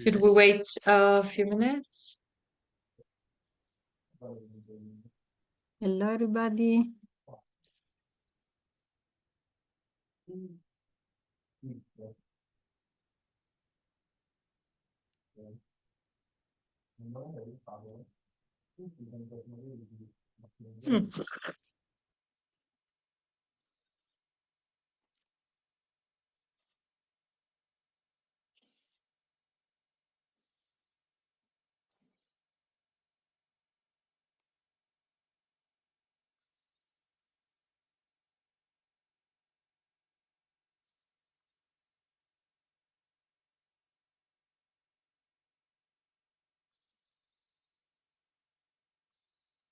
Should we wait a few minutes? Hello, everybody. Hmm.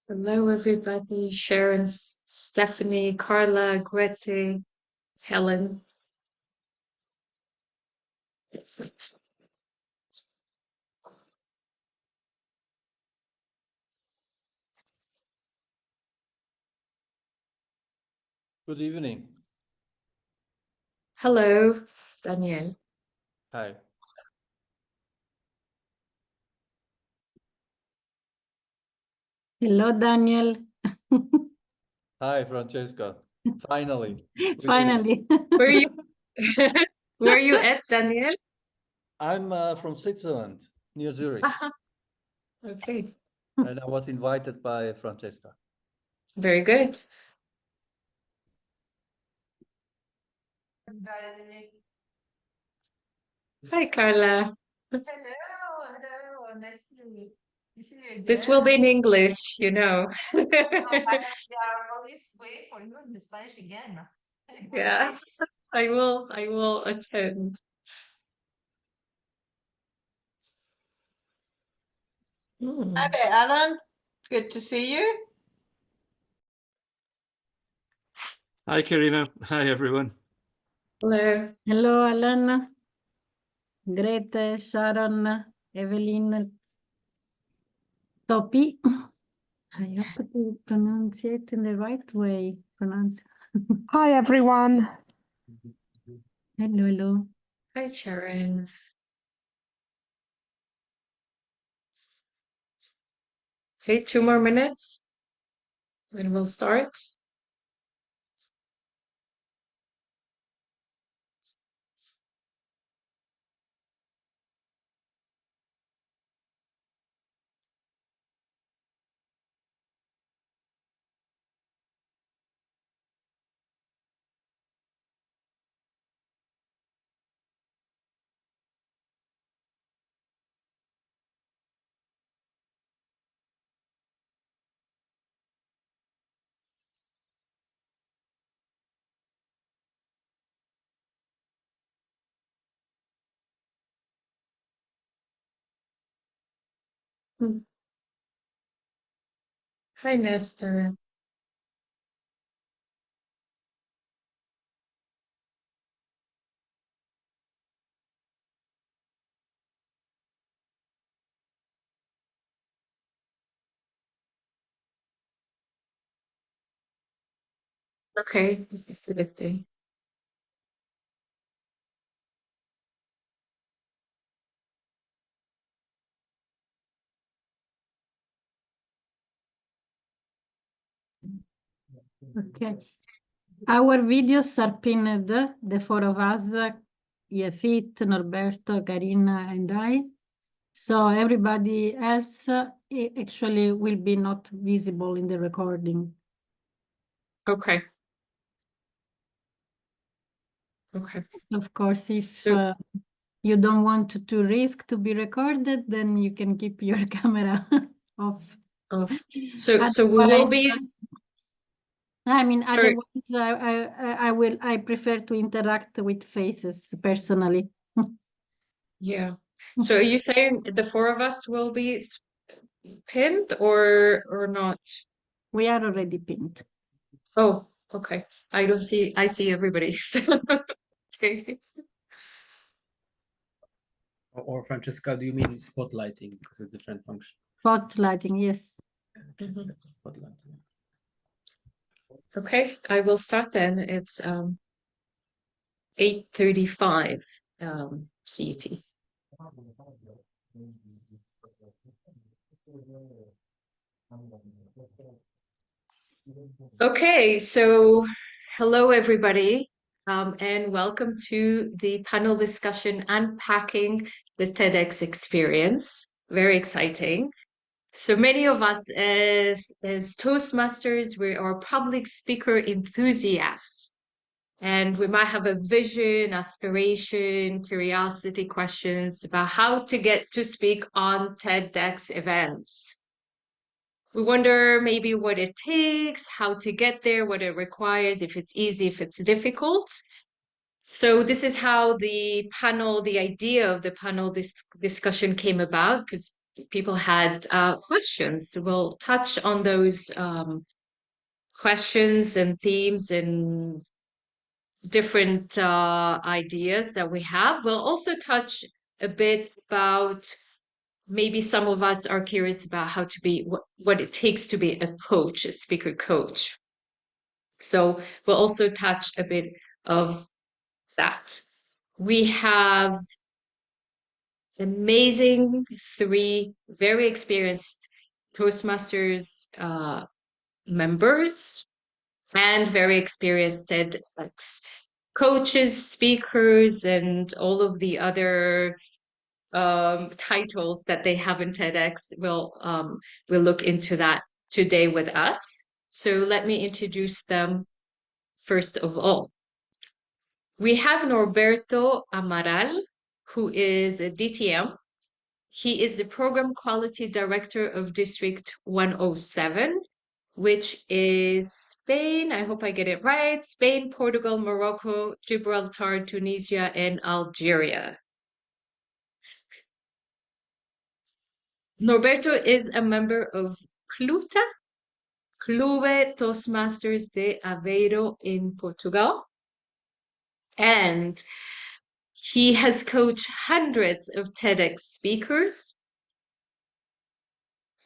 Hello, everybody. Sharon, Stephanie, Carla, Grete, Helen. Good evening. Hello, Daniel. Hi. Hello, Daniel. Hi, Francesca. Finally. We did it. Finally. Where are you? Where are you at, Daniel? I'm from Switzerland, near Zurich, Okay, and I was invited by Francesca. very good. Hi, Carla. Hello, hello, nice to see you again. This will be in English, you know. Oh, yeah, always wait for you in Spanish again. Yeah, I will attend. Hmm. Okay, Alan, good to see you. Hi, Karina. Hi, everyone. Hello. Hello, Alan. Grete, Sharon, Evelyn, Topi. I hope to pronounce it in the right way. Hi, everyone. Hello, hello. Hi, Sharon. Okay, 2 more minutes, and we'll start. Hmm. Hi, Nestor. Okay, good day. Okay. Our videos are pinned, the four of us, Yefit, Norberto, Karina, and I. So everybody else actually will be not visible in the recording. Okay. Okay. Of course, if So- you don't want to risk to be recorded, then you can keep your camera off. So we will be. I mean, Sorry. otherwise, I prefer to interact with faces personally. Yeah. So are you saying the four of us will be pinned or not? We are already pinned. Oh, okay. I don't see. I see everybody. Okay. Or Francesca, do you mean spotlighting because it's a different function? Spotlighting, yes. Mhm. Spotlighting. Okay, I will start then. It's 8:35 CET. Okay, so hello everybody, and welcome to the panel discussion Unpacking the TEDx Experience. Very exciting. So many of us as Toastmasters, we are public speaker enthusiasts, and we might have a vision, aspiration, curiosity, questions about how to get to speak on TEDx events. We wonder maybe what it takes, how to get there, what it requires, if it's easy, if it's difficult. So this is how the idea of the panel discussion came about, because people had questions. We'll touch on those questions and themes and different ideas that we have. We'll also touch a bit about maybe some of us are curious about how to be, what it takes to be a coach, a speaker coach. So we'll also touch a bit of that. We have amazing 3 very experienced Toastmasters members and very experienced TEDx coaches, speakers, and all of the other titles that they have in TEDx. We'll look into that today with us. So let me introduce them first of all. We have Norberto Amaral, who is a DTM. He is the Program Quality Director of District 107, which is Spain. I hope I get it right. Spain, Portugal, Morocco, Gibraltar, Tunisia, and Algeria. Norberto is a member of CLUTA, Clube Toastmasters de Aveiro in Portugal. And he has coached hundreds of TEDx speakers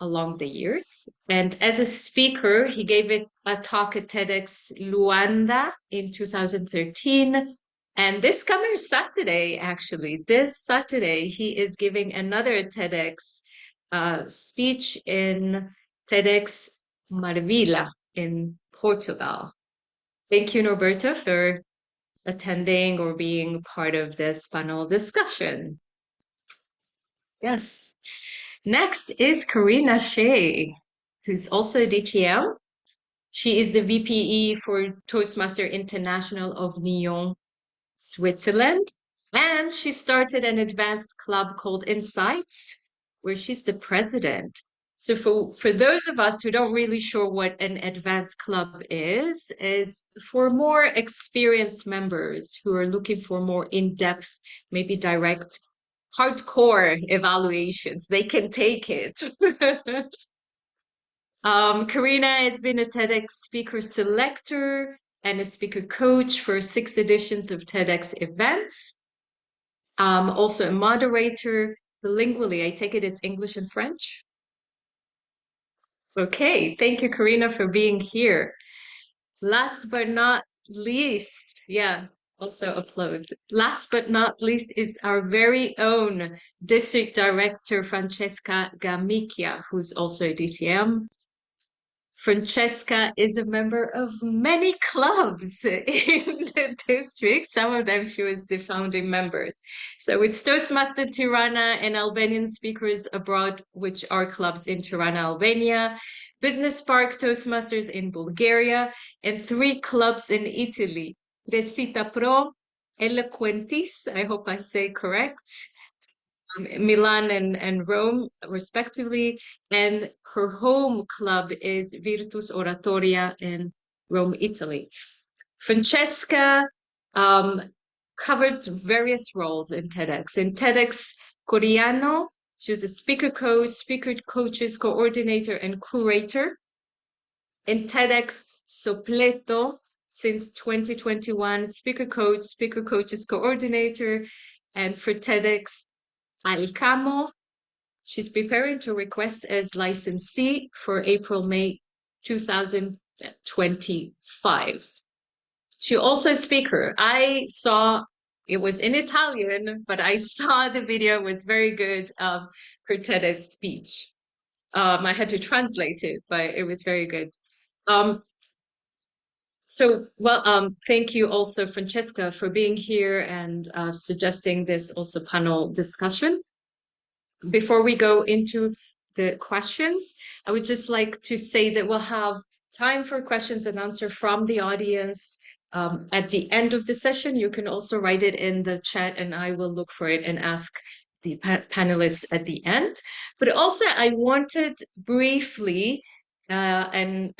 along the years. And as a speaker, he gave a talk at TEDx Luanda in 2013. And this coming Saturday, actually, this Saturday, he is giving another TEDx speech in TEDx Marvila in Portugal. Thank you, Norberto, for attending or being part of this panel discussion. Yes. Next is Karina Shea, who's also a DTM. She is the VPE for Toastmasters International of Nyon, Switzerland. And she started an advanced club called Insights, where she's the president. So for those of us who don't really sure what an advanced club is for more experienced members who are looking for more in-depth, maybe direct, hardcore evaluations. They can take it. Karina has been a TEDx speaker selector and a speaker coach for 6 editions of TEDx events. Also a moderator bilingually. I take it it's English and French. Okay, thank you, Karina, for being here. Last but not least, also upload. Last but not least is our very own District Director, Francesca Gamicchia, who's also a DTM. Francesca is a member of many clubs in the district. Some of them she was the founding members. So it's Toastmasters Tirana and Albanian Speakers Abroad, which are clubs in Tirana, Albania, Business Park Toastmasters in Bulgaria, and 3 clubs in Italy, Recita Pro, Eloquentis, I hope I say correct, Milan and Rome, respectively, and her home club is Virtus Oratoria in Rome, Italy. Francesca covered various roles in TEDx. In TEDx Coreano, she was a speaker coach, speaker coaches coordinator, and curator. In TEDx Sopleto, since 2021, speaker coach, speaker coaches coordinator, and for TEDx Alcamo, she's preparing to request as licensee for April-May 2025. She also a speaker. I saw It was in Italian, but I saw the video was very good of Corteda's speech. I had to translate it, but it was very good. Thank you also, Francesca, for being here and suggesting this also panel discussion. Before we go into the questions, I would just like to say that we'll have time for questions and answer from the audience at the end of the session. You can also write it in the chat and I will look for it and ask the panelists at the end. But also I wanted briefly to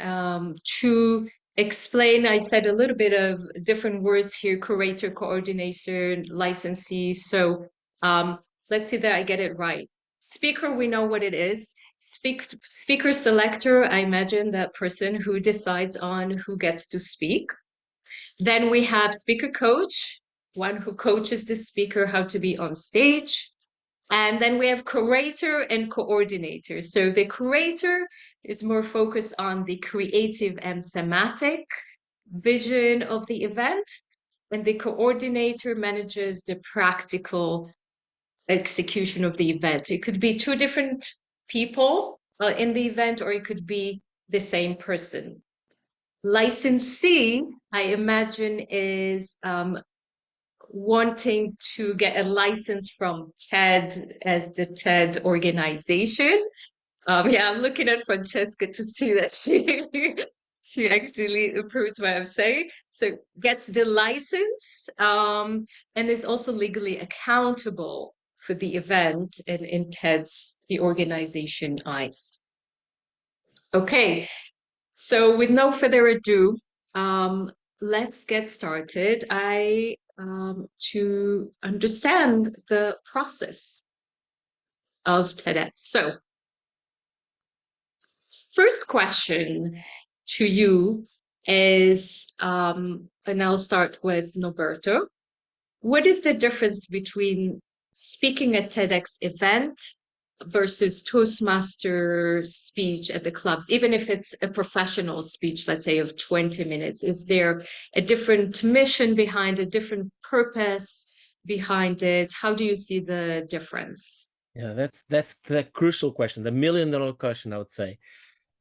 explain, I said a little bit of different words here, curator, coordinator, licensee. So let's see that I get it right. Speaker, we know what it is. Speaker selector, I imagine that person who decides on who gets to speak. Then we have speaker coach, one who coaches the speaker how to be on stage. And then we have curator and coordinator. So the curator is more focused on the creative and thematic vision of the event. And the coordinator manages the practical execution of the event. It could be two different people in the event, or it could be the same person. Licensee, I imagine, is wanting to get a license from TED as the TED organization. Yeah, I'm looking at Francesca to see that she actually approves what I'm saying. So gets the license and is also legally accountable for the event and in TED's, the organization eyes. Okay, so with no further ado, let's get started. To understand the process of TEDx. So first question to you is, and I'll start with Norberto. What is the difference between speaking at TEDx event versus Toastmasters speech at the clubs, even if it's a professional speech, let's say of 20 minutes? Is there a different mission behind, a different purpose behind it? How do you see the difference? Yeah, that's the crucial question, the million-dollar question, I would say.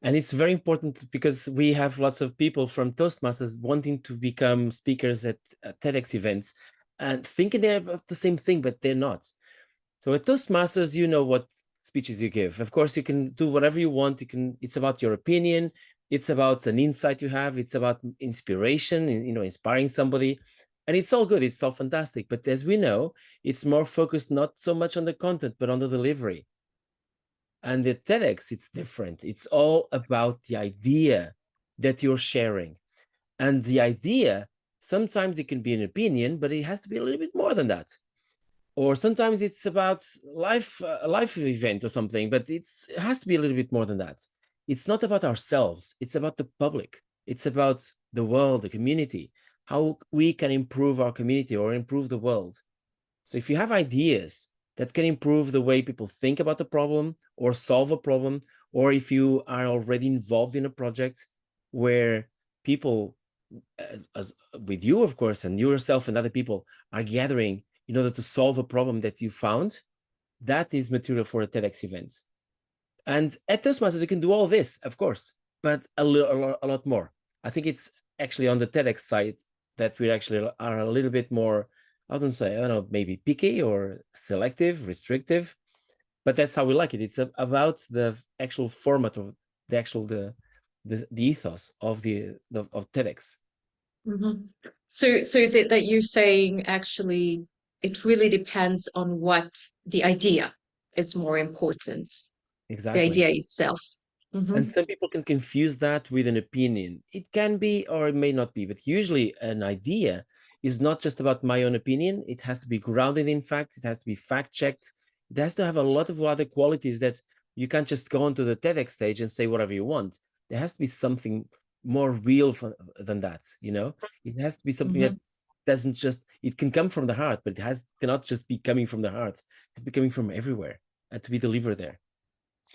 And it's very important because we have lots of people from Toastmasters wanting to become speakers at TEDx events and thinking they're about the same thing, but they're not. So at Toastmasters, you know what speeches you give. Of course, you can do whatever you want. It's about your opinion. It's about an insight you have. It's about inspiration, inspiring somebody. And it's all good. It's all fantastic. But as we know, it's more focused not so much on the content, but on the delivery. And at TEDx, it's different. It's all about the idea that you're sharing. And the idea, sometimes it can be an opinion, but it has to be a little bit more than that. Or sometimes it's about a life event or something, but it has to be a little bit more than that. It's not about ourselves. It's about the public. It's about the world, the community, how we can improve our community or improve the world. So if you have ideas that can improve the way people think about the problem or solve a problem, or if you are already involved in a project where people, as with you, of course, and yourself and other people are gathering in order to solve a problem that you found, that is material for a TEDx event. And at Toastmasters, you can do all this, of course, but a lot more. I think it's actually on the TEDx side that we actually are a little bit more, I don't know, maybe picky or selective, restrictive, but that's how we like it. It's about the actual format of the ethos of TEDx. Mm-hmm. So is it that you're saying actually it really depends on what the idea is more important? Exactly. The idea itself. Mm-hmm. And some people can confuse that with an opinion. It can be, or it may not be, but usually an idea is not just about my own opinion. It has to be grounded in facts. It has to be fact-checked. It has to have a lot of other qualities that you can't just go onto the TEDx stage and say whatever you want. There has to be something more real than that, It has to be something that doesn't just, it can come from the heart, but it cannot just be coming from the heart. It's be coming from everywhere and to be delivered there.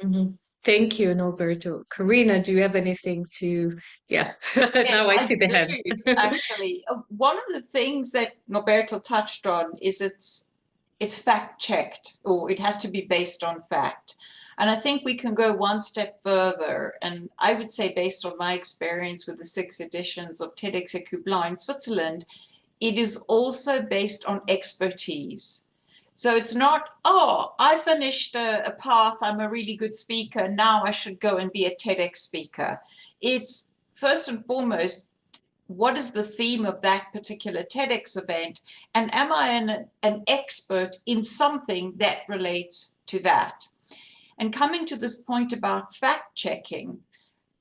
Mm-hmm. Thank you, Norberto. Karina, do you have anything to, yeah, now I see the hand. do, actually. One of the things that Norberto touched on is it's fact checked, or it has to be based on fact. And I think we can go one step further. And I would say, based on my experience with the 6 editions of TEDx Ecublin in Switzerland, it is also based on expertise. So it's not, oh, I finished a path, I'm a really good speaker, now I should go and be a TEDx speaker. It's first and foremost, what is the theme of that particular TEDx event? And am I an expert in something that relates to that? And coming to this point about fact checking,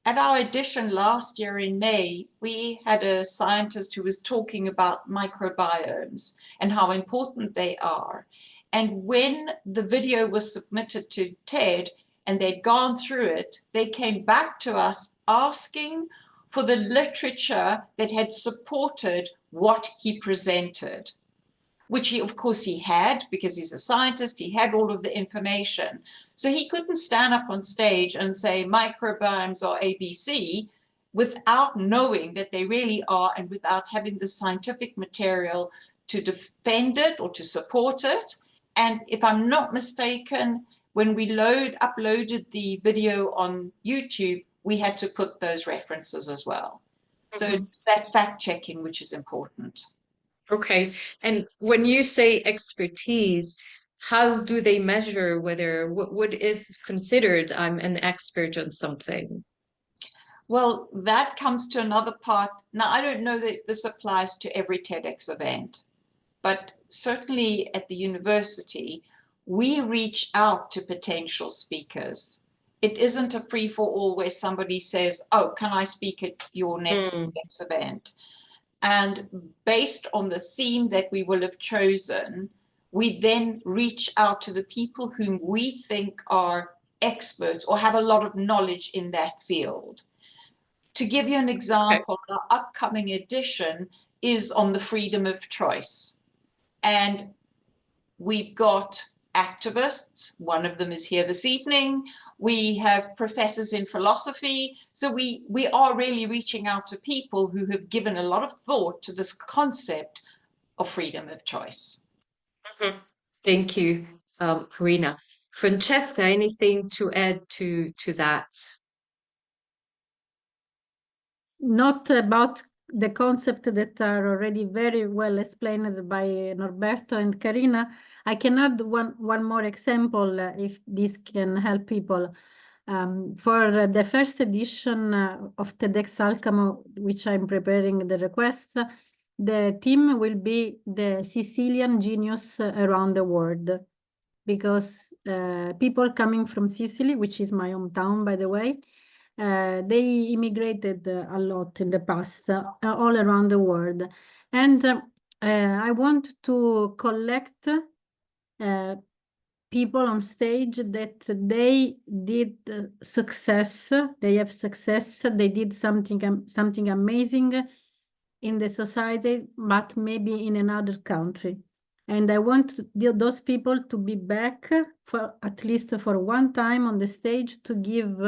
at our edition last year in May, we had a scientist who was talking about microbiomes and how important they are. And when the video was submitted to TED and they'd gone through it, they came back to us asking for the literature that had supported what he presented, which he, of course, he had, because he's a scientist, he had all of the information. So he couldn't stand up on stage and say microbiomes are ABC without knowing that they really are, and without having the scientific material to defend it or to support it. And if I'm not mistaken, when we uploaded the video on YouTube, we had to put those references as well. So it's that fact checking which is important. Okay. And when you say expertise, how do they measure whether what is considered I'm an expert on something? Well, that comes to another part. Now, I don't know that this applies to every TEDx event, but certainly at the university, we reach out to potential speakers. It isn't a free-for-all where somebody says, oh, can I speak at your next event? And based on the theme that we will have chosen, we then reach out to the people whom we think are experts or have a lot of knowledge in that field. To give you an example, our upcoming edition is on the freedom of choice. And we've got activists, one of them is here this evening. We have professors in philosophy. So we are really reaching out to people who have given a lot of thought to this concept of freedom of choice. Thank you, Karina. Francesca, anything to add to that? Not about the concept that are already very well explained by Norberto and Karina. I can add one more example if this can help people. For the first edition of TEDx Alcamo, which I'm preparing the request, the theme will be the Sicilian genius around the world, because people coming from Sicily, which is my hometown, by the way, they immigrated a lot in the past, all around the world. And I want to collect people on stage that they did success, they have success, they did something amazing in the society, but maybe in another country. And I want those people to be back for at least for one time on the stage to give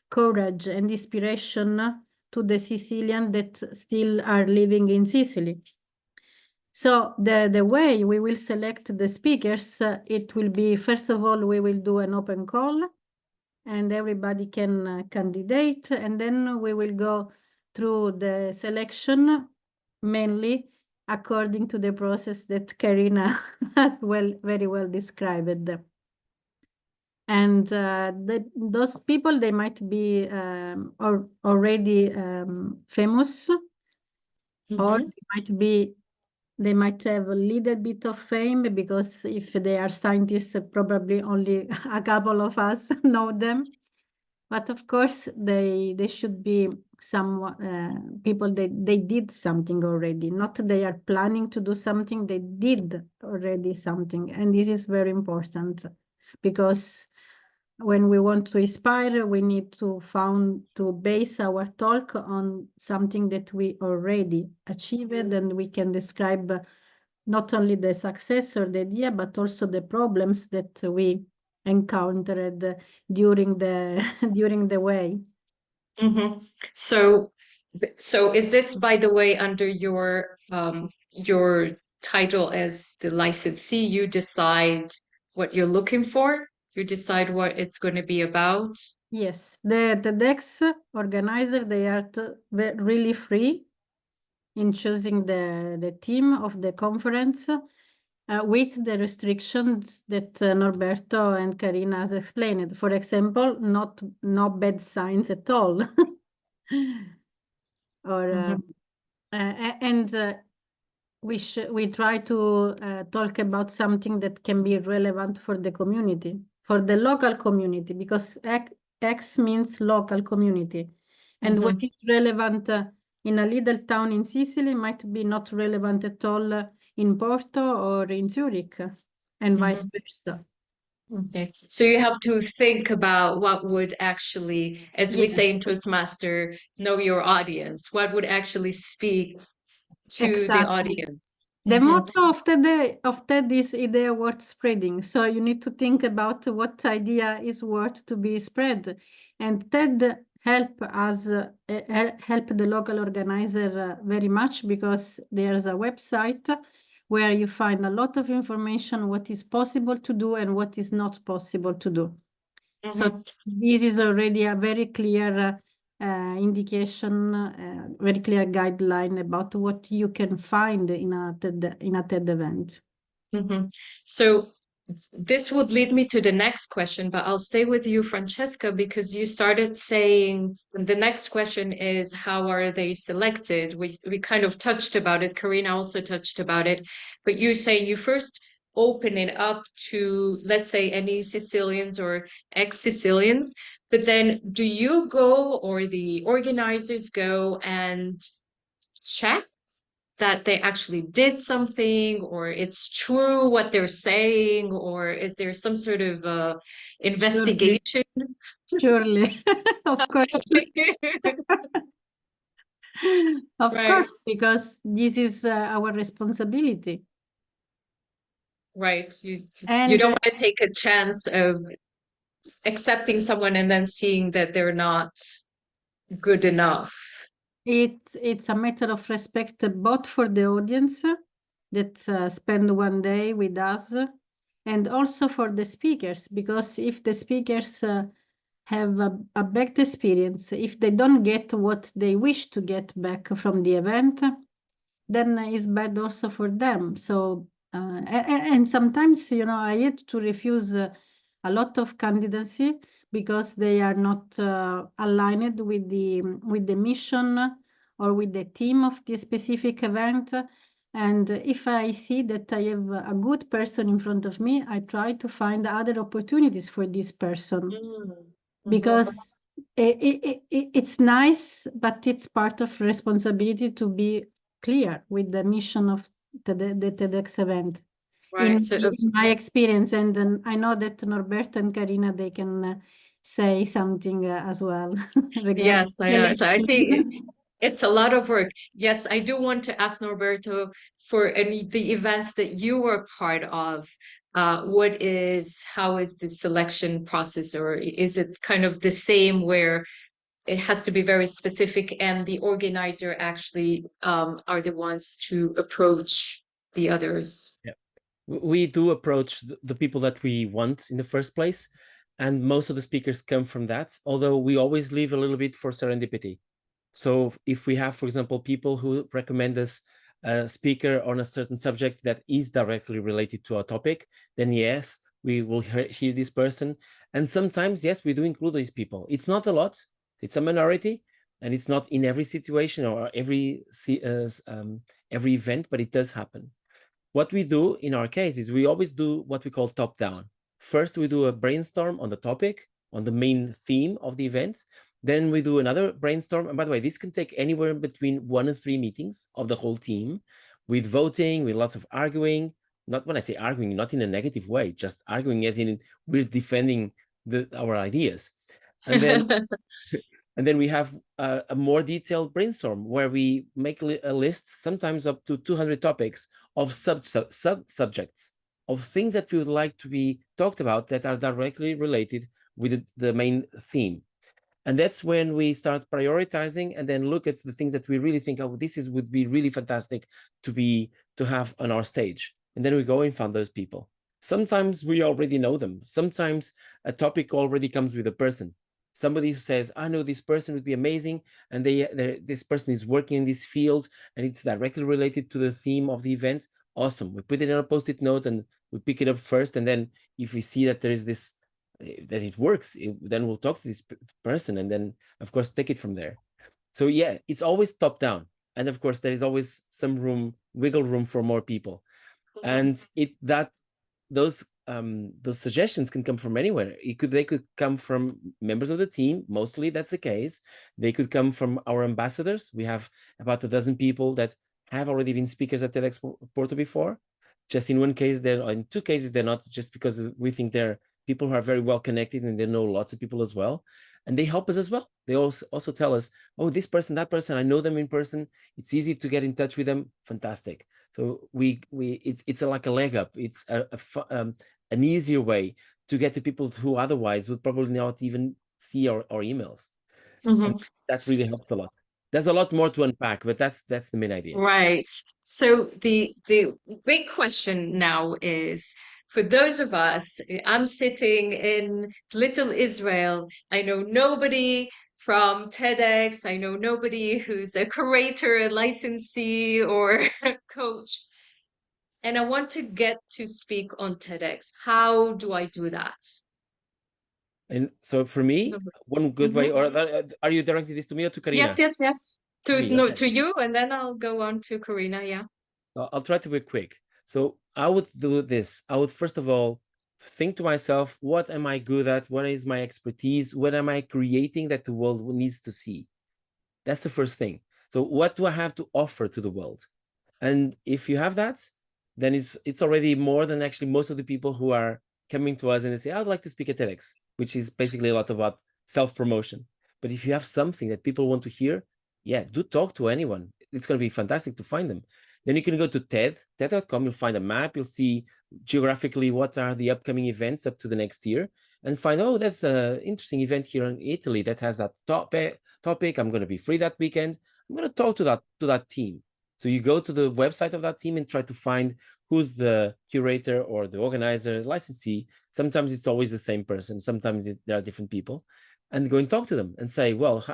courage and inspiration to the Sicilians that still are living in Sicily. So the way we will select the speakers, it will be, first of all, we will do an open call and everybody can candidate, and then we will go through the selection mainly according to the process that Karina has very well described. And those people, they might be already famous, or they might have a little bit of fame, because if they are scientists, probably only a couple of us know them. But of course, they should be some people that they did something already. Not they are planning to do something, they did already something. And this is very important, because when we want to inspire, we need to base our talk on something that we already achieved, and we can describe not only the success or the idea, but also the problems that we encountered during the during the way. Mm-hmm. So is this, by the way, under your title as the licensee, you decide what you're looking for? You decide what it's going to be about? Yes, the TEDx organizer, they are really free in choosing the theme of the conference with the restrictions that Norberto and Karina has explained. For example, no bad signs at all. Or and we try to talk about something that can be relevant for the community, for the local community, because X means local community. And what is relevant in a little town in Sicily might be not relevant at all in Porto or in Zurich, and vice versa. Okay. So you have to think about what would actually, as we Yes. say in Toastmaster, know your audience. What would actually speak to the Exactly. audience? The motto of TED is idea worth spreading. So you need to think about what idea is worth to be spread. And TED help us, help the local organizer very much, because there's a website where you find a lot of information, what is possible to do and what is not possible to do. So this is already a very clear indication, very clear guideline about what you can find in a TED event. So this would lead me to the next question, but I'll stay with you, Francesca, because you started saying the next question is, how are they selected? We kind of touched about it. Karina also touched about it, but you say you first open it up to, let's say, any Sicilians or ex-Sicilians, but then do you go, or the organizers go and check that they actually did something, or it's true what they're saying, or is there some sort of investigation? Surely, of course. Of Right. course, because this is our responsibility. Right. You And don't want to take a chance of accepting someone and then seeing that they're not good enough. it's a matter of respect both for the audience that spend one day with us, and also for the speakers, because if the speakers have a bad experience, if they don't get what they wish to get back from the event, then it's bad also for them. So and sometimes, I had to refuse a lot of candidacy because they are not aligned with the mission or with the theme of the specific event. And if I see that I have a good person in front of me, I try to find other opportunities for this person, because it's nice, but it's part of responsibility to be clear with the mission of the TEDx event. Right. In my experience, and then I know that Norberto and Karina, they can say something as well. Yes, I know. So I see it's a lot of work. Yes, I do want to ask Norberto, for the events that you were part of, how is the selection process, or is it kind of the same where it has to be very specific and the organizer actually are the ones to approach the others? Yeah. We do approach the people that we want in the first place, and most of the speakers come from that, although we always leave a little bit for serendipity. So if we have, for example, people who recommend us a speaker on a certain subject that is directly related to our topic, then yes, we will hear this person. And sometimes, yes, we do include these people. It's not a lot, it's a minority, and it's not in every situation or every event, but it does happen. What we do in our case is we always do what we call top down. First, we do a brainstorm on the topic, on the main theme of the event. Then we do another brainstorm. And by the way, this can take anywhere between 1 and 3 meetings of the whole team, with voting, with lots of arguing. Not when I say arguing, not in a negative way, just arguing as in we're defending our ideas. And then and then we have a more detailed brainstorm where we make a list, sometimes up to 200 topics of subjects of things that we would like to be talked about that are directly related with the main theme. And that's when we start prioritizing and then look at the things that we really think, oh, would be really fantastic to have on our stage. And then we go and find those people. Sometimes we already know them. Sometimes a topic already comes with a person. Somebody who says, I know this person would be amazing, and this person is working in this field, and it's directly related to the theme of the event. Awesome. We put it on a post-it note and we pick it up first. And then if we see that there is this, that it works, then we'll talk to this person and then, of course, take it from there. So yeah, it's always top down. And of course, there is always some wiggle room for more people. And those suggestions can come from anywhere. They could come from members of the team. Mostly that's the case. They could come from our ambassadors. We have about 12 people that have already been speakers at TEDx Porto before. Just in one case, in 2 cases, they're not, just because we think they're people who are very well connected and they know lots of people as well. And they help us as well. They also tell us, oh, this person, that person, I know them in person. It's easy to get in touch with them. Fantastic. So it's like a leg up. It's an easier way to get to people who otherwise would probably not even see our emails. And that really helps a lot. There's a lot more to unpack, but that's the main idea. Right. So the big question now is, for those of us, I'm sitting in Little Israel. I know nobody from TEDx. I know nobody who's a curator, a licensee, or a coach. And I want to get to speak on TEDx. How do I do that? And so for me, one good way, or are you directing this to me or to Karina? Yes. To you, and then I'll go on to Karina, yeah. I'll try to be quick. So I would do this. I would first of all think to myself, what am I good at? What is my expertise? What am I creating that the world needs to see? That's the first thing. So what do I have to offer to the world? And if you have that, then it's already more than actually most of the people who are coming to us and they say, I'd like to speak at TEDx, which is basically a lot about self-promotion. But if you have something that people want to hear, yeah, do talk to anyone. It's going to be fantastic to find them. Then you can go to TED.com, you'll find a map, you'll see geographically what are the upcoming events up to the next year, and find, oh, that's an interesting event here in Italy that has that topic. I'm going to be free that weekend. I'm going to talk to that team. So you go to the website of that team and try to find who's the curator or the organizer, licensee. Sometimes it's always the same person. Sometimes there are different people. And go and talk to them and say, well,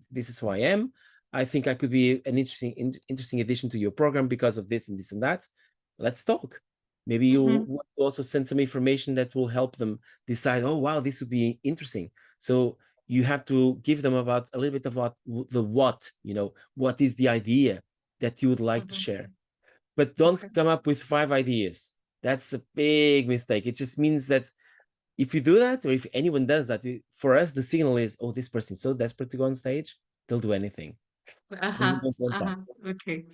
this is who I am. I think I could be an interesting addition to your program because of this and this and that. Let's talk. Maybe you'll also send some information that will help them decide, oh, wow, this would be interesting. So you have to give them a little bit about the what, what is the idea that you would like to share. But don't come up with 5 ideas. That's a big mistake. It just means that if you do that, or if anyone does that, for us, the signal is, oh, this person is so desperate to go on stage, they'll do anything. Okay.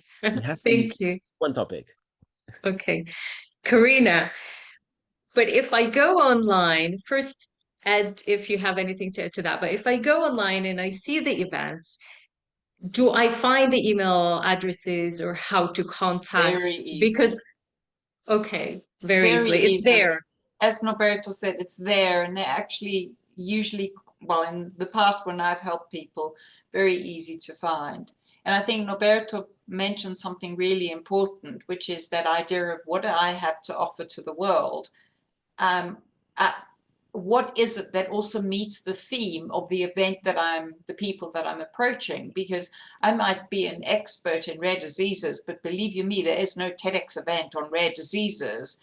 Thank you. One topic. Okay. Karina, but if I go online, first, Ed, if you have anything to add to that, but if I go online and I see the events, do I find the email addresses or how to contact? Very easy. Because, very easily. It's there. As Norberto said, it's there, and they're actually usually, well, in the past when I've helped people, very easy to find. And I think Norberto mentioned something really important, which is that idea of what do I have to offer to the world? What is it that also meets the theme of the event that the people that I'm approaching? Because I might be an expert in rare diseases, but believe you me, there is no TEDx event on rare diseases.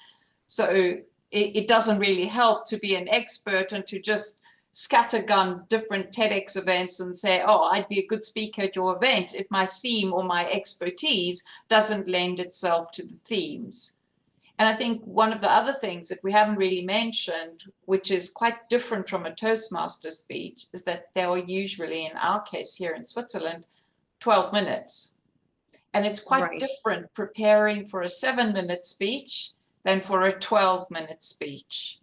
So it doesn't really help to be an expert and to just scattergun different TEDx events and say, oh, I'd be a good speaker at your event if my theme or my expertise doesn't lend itself to the themes. And I think one of the other things that we haven't really mentioned, which is quite different from a Toastmaster speech, is that they are usually, in our case here in Switzerland, 12 minutes. And it's quite different preparing for a 7-minute speech than for a 12-minute speech.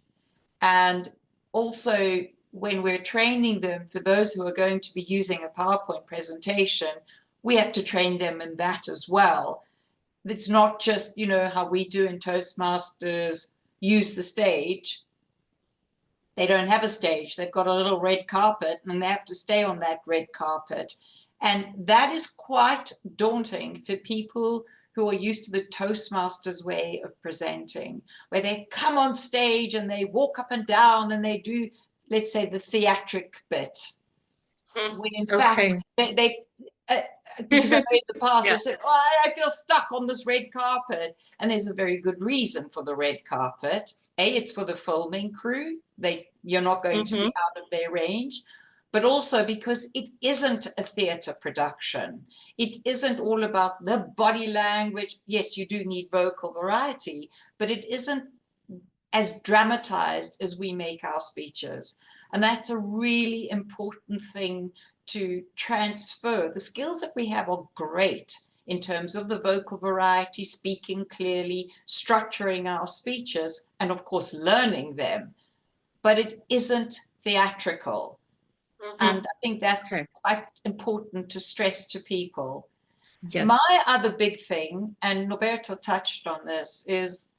And also, when we're training them, for those who are going to be using a PowerPoint presentation, we have to train them in that as well. It's not just, how we do in Toastmasters, use the stage, they don't have a stage. They've got a little red carpet and they have to stay on that red carpet. And that is quite daunting for people who are used to the Toastmasters way of presenting, where they come on stage and they walk up and down and they do, let's say, the theatric bit. When in fact, because I know in the past they've said, oh, I feel stuck on this red carpet. And there's a very good reason for the red carpet. It's for the filming crew. You're not going to be out of their range. But also because it isn't a theatre production. It isn't all about the body language. Yes, you do need vocal variety, but it isn't as dramatized as we make our speeches. And that's a really important thing to transfer. The skills that we have are great in terms of the vocal variety, speaking clearly, structuring our speeches, and of course, learning them. But it isn't theatrical. And I think that's quite important to stress to people. Yes. My other big thing, and Norberto touched on this, is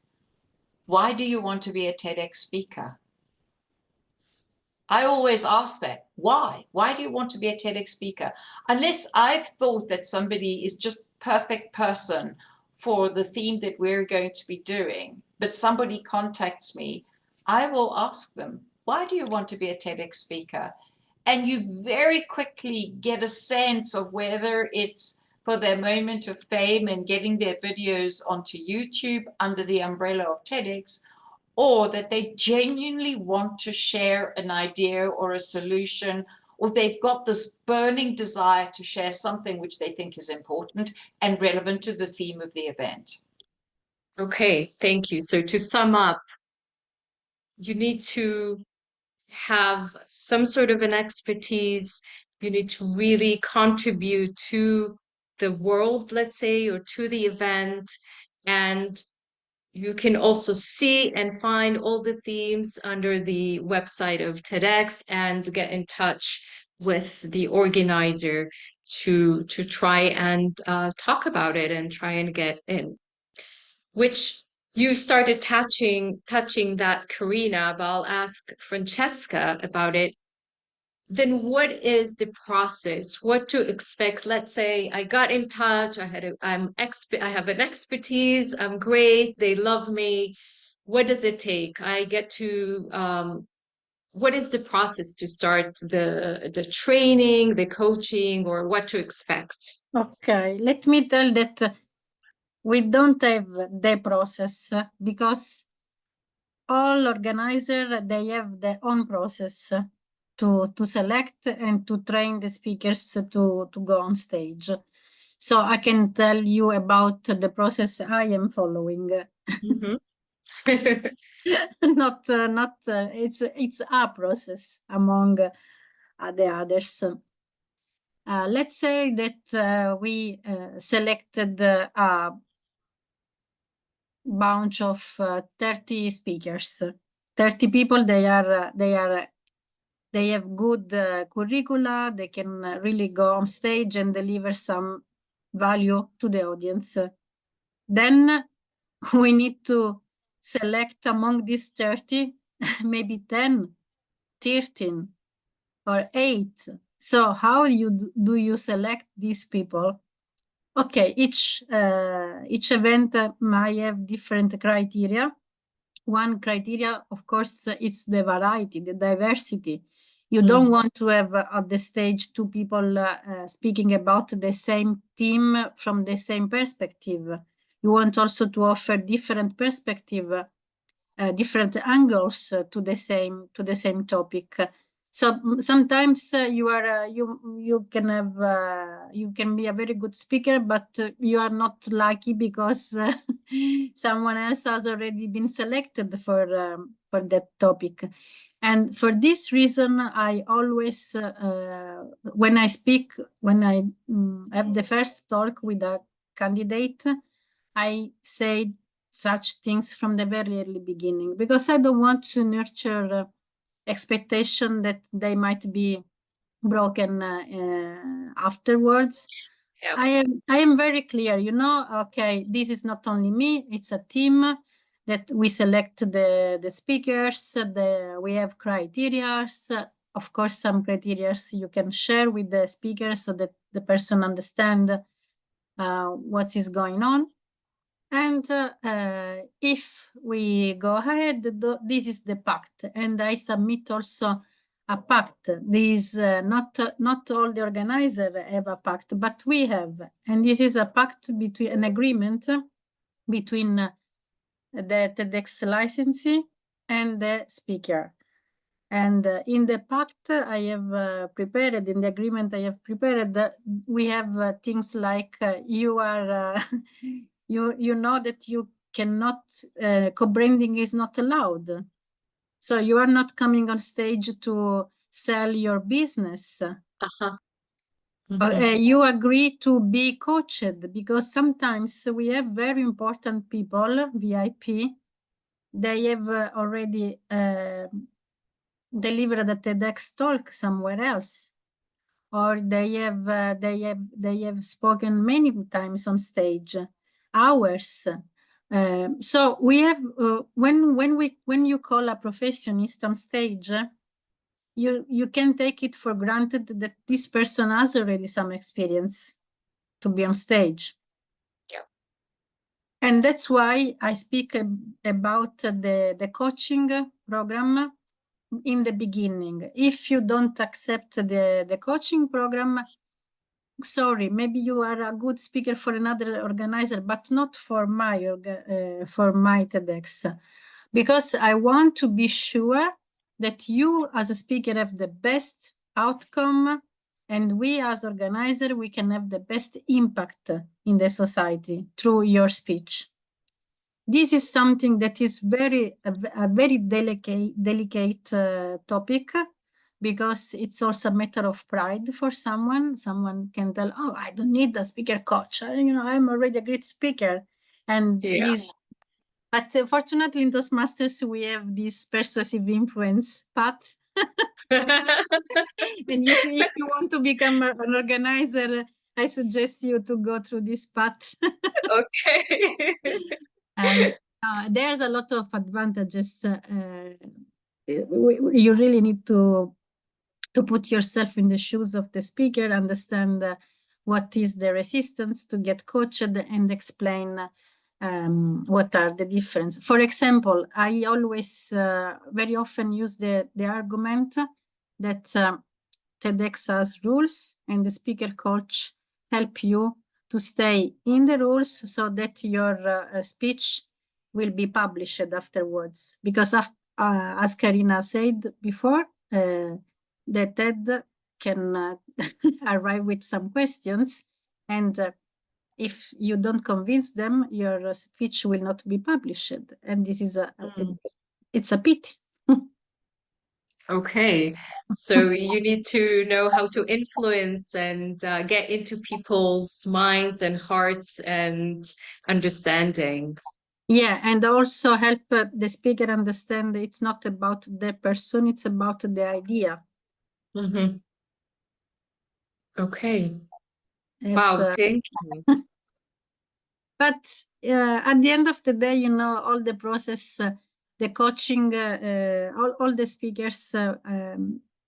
why do you want to be a TEDx speaker? I always ask that. Why? Why do you want to be a TEDx speaker? Unless I've thought that somebody is just perfect person for the theme that we're going to be doing, but somebody contacts me, I will ask them, why do you want to be a TEDx speaker? And you very quickly get a sense of whether it's for their moment of fame and getting their videos onto YouTube under the umbrella of TEDx, or that they genuinely want to share an idea or a solution, or they've got this burning desire to share something which they think is important and relevant to the theme of the event. Okay, thank you. So to sum up, you need to have some sort of an expertise. You need to really contribute to the world, let's say, or to the event. And you can also see and find all the themes under the website of TEDx and get in touch with the organizer to try and talk about it and try and get in. Which you started touching that, Karina, but I'll ask Francesca about it. Then what is the process? What to expect? Let's say I got in touch, I have an expertise, I'm great, they love me. What does it take? I get to what is the process to start the training, the coaching, or what to expect? Okay, let me tell that we don't have the process because all organizers, they have their own process to select and to train the speakers to go on stage. So I can tell you about the process I am following. It's a process among the others. Let's say that we selected a bunch of 30 speakers, 30 people. They have good curricula. They can really go on stage and deliver some value to the audience. Then we need to select among these 30, maybe 10, 13, or 8. So how do you select these people? Okay, each event might have different criteria. One criteria, of course, it's the variety, the diversity. You don't want to have at the stage 2 people speaking about the same theme from the same perspective. You want also to offer different perspective, different angles to the same topic. So sometimes you can be a very good speaker, but you are not lucky because someone else has already been selected for that topic. And for this reason, I always, when I have the first talk with a candidate, I say such things from the very early beginning, because I don't want to nurture expectation that they might be broken afterwards. Yep. I am very clear, okay, this is not only me, it's a team. that we select the speakers, we have criteria. Of course, some criteria you can share with the speaker so that the person understands what is going on. And if we go ahead, this is the pact. And I submit also a pact. This not all the organizers have a pact, but we have. And this is a pact between an agreement between the TEDx licensee and the speaker. And in the pact I have prepared, in the agreement I have prepared, we have things like you are, you know that you cannot, co-branding is not allowed. So you are not coming on stage to sell your business. You agree to be coached, because sometimes we have very important people, VIP, they have already delivered a TEDx talk somewhere else, or they have spoken many times on stage, hours. So we have when you call a professionist on stage, you can take it for granted that this person has already some experience to be on stage. Yeah. And that's why I speak about the coaching program in the beginning. If you don't accept the coaching program, sorry, maybe you are a good speaker for another organizer, but not for my TEDx, because I want to be sure that you as a speaker have the best outcome, and we as organizer, we can have the best impact in the society through your speech. This is something that is a very delicate topic, because it's also a matter of pride for someone. Someone can tell, oh, I don't need a speaker coach. I'm already a great speaker. And but fortunately in Toastmasters, we have this persuasive influence path. And if you want to become an organizer, I suggest you to go through this path. Okay. And there's a lot of advantages. You really need to put yourself in the shoes of the speaker, understand what is the resistance to get coached, and explain what are the difference. For example, I always very often use the argument that TEDx has rules, and the speaker coach help you to stay in the rules so that your speech will be published afterwards. Because as Karina said before, the TED can arrive with some questions, and if you don't convince them, your speech will not be published. And this is it's a pity. Okay, so you need to know how to influence and get into people's minds and hearts and understanding. Yeah, and also help the speaker understand it's not about the person, it's about the idea. Mm-hmm. Okay. Wow, thank you. But at the end of the day, all the process, the coaching, all the speakers I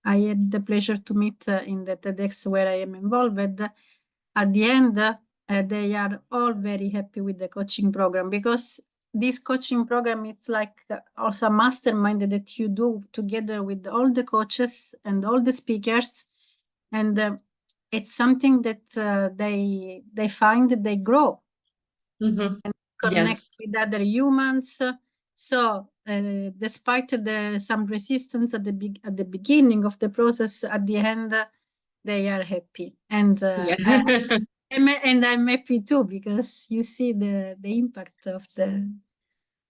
had the pleasure to meet in the TEDx where I am involved. At the end, they are all very happy with the coaching program, because this coaching program, it's like also a mastermind that you do together with all the coaches and all the speakers. And it's something that they find they grow. Mm-hmm. And connect Yes. with other humans. So despite some resistance at the beginning of the process, at the end they are happy, and I'm happy too, because you see the impact of the.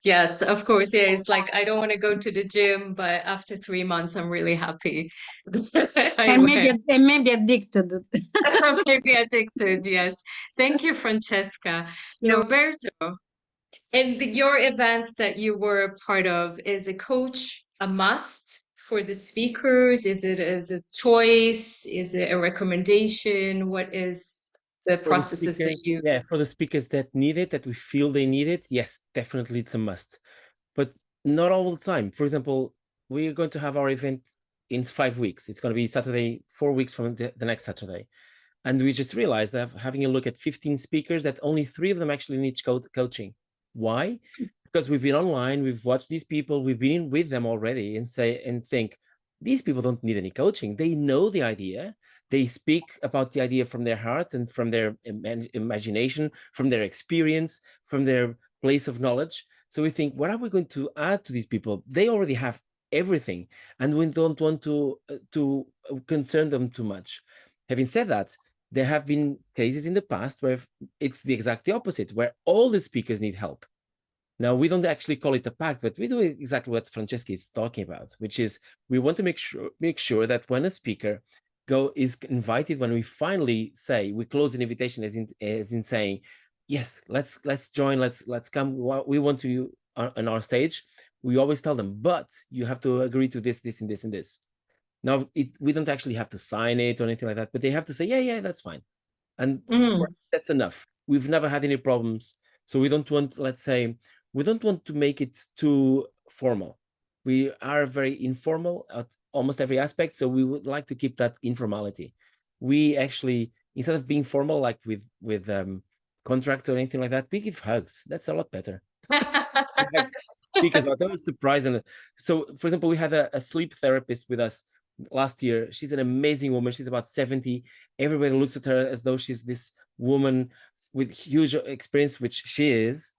Yes, of course. Yeah, it's like I don't want to go to the gym, but after 3 months, I'm really happy. And maybe addicted. Maybe addicted, yes. Thank you, Francesca. Roberto, in your events that you were a part of, is a coach a must for the speakers? Is it as a choice? Is it a recommendation? What is the processes that you... Yeah, for the speakers that need it, that we feel they need it, yes, definitely it's a must. but not all the time. For example, we're going to have our event in 5 weeks. It's going to be Saturday, 4 weeks from the next Saturday. And we just realized that having a look at 15 speakers, that only 3 of them actually need coaching. Why? Because we've been online, we've watched these people, we've been in with them already and think, these people don't need any coaching. They know the idea. They speak about the idea from their heart and from their imagination, from their experience, from their place of knowledge. So we think, what are we going to add to these people? They already have everything, and we don't want to concern them too much. Having said that, there have been cases in the past where it's the exact opposite, where all the speakers need help. Now, we don't actually call it a pact, but we do exactly what Francesca is talking about, which is we want to make sure that when a speaker is invited, when we finally say, we close an invitation as in saying, yes, let's join, let's come, we want you on our stage. We always tell them, but you have to agree to this, this, and this, and this. Now, we don't actually have to sign it or anything like that, but they have to say, yeah, that's fine. And for us, that's enough. We've never had any problems. So we don't want, let's say, we don't want to make it too formal. We are very informal at almost every aspect. So we would like to keep that informality. We actually, instead of being formal, like with contracts or anything like that, we give hugs. That's a lot better. Speakers are always surprised. And so, for example, we had a sleep therapist with us last year. She's an amazing woman. She's about 70. Everybody looks at her as though she's this woman with huge experience, which she is.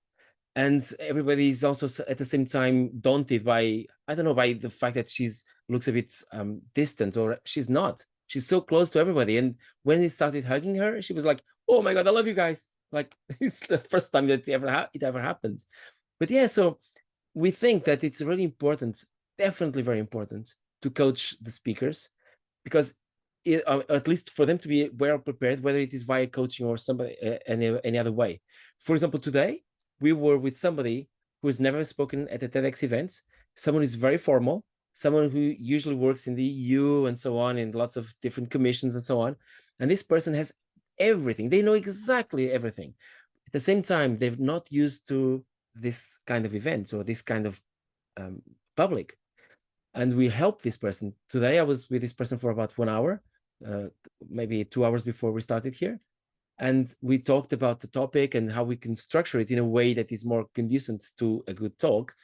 And everybody is also at the same time daunted by, I don't know, by the fact that looks a bit distant, or she's not. She's so close to everybody. And when he started hugging her, she was like, oh my God, I love you guys. Like, it's the first time that it ever happens. But yeah, so we think that it's really important, definitely very important, to coach the speakers, because at least for them to be well prepared, whether it is via coaching or somebody any other way. For example, today we were with somebody who has never spoken at a TEDx event, someone who's very formal, someone who usually works in the EU and so on, in lots of different commissions and so on. And this person has everything. They know exactly everything. At the same time, they've not used to this kind of events or this kind of public. And we helped this person. Today, I was with this person for about 1 hour, maybe 2 hours before we started here. And we talked about the topic and how we can structure it in a way that is more conducive to a good talk.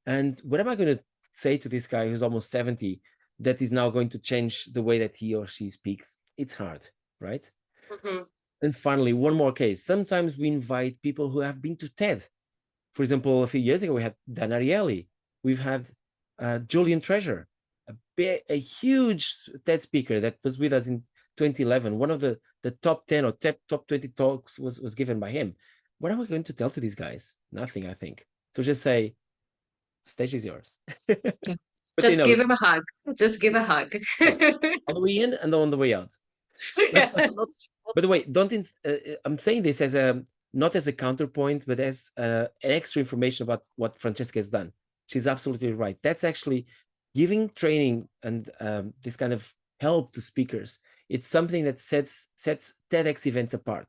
And what am I going to say to this guy who's almost 70 that is now going to change the way that he or she speaks? It's hard, right? Mm-hmm. And finally, one more case. Sometimes we invite people who have been to TED. For example, a few years ago, we had Dan Ariely. We've had Julian Treasure, a huge TED speaker that was with us in 2011. One of the top 10 or top 20 talks was given by him. What are we going to tell to these guys? Nothing, I think. So just say, stage is yours. Yeah. Just give him a hug. Just give a hug. On the way in and on the way out. Yes. By the way, I'm saying this as not as a counterpoint, but as an extra information about what Francesca has done. She's absolutely right. That's actually giving training and this kind of help to speakers. It's something that sets TEDx events apart.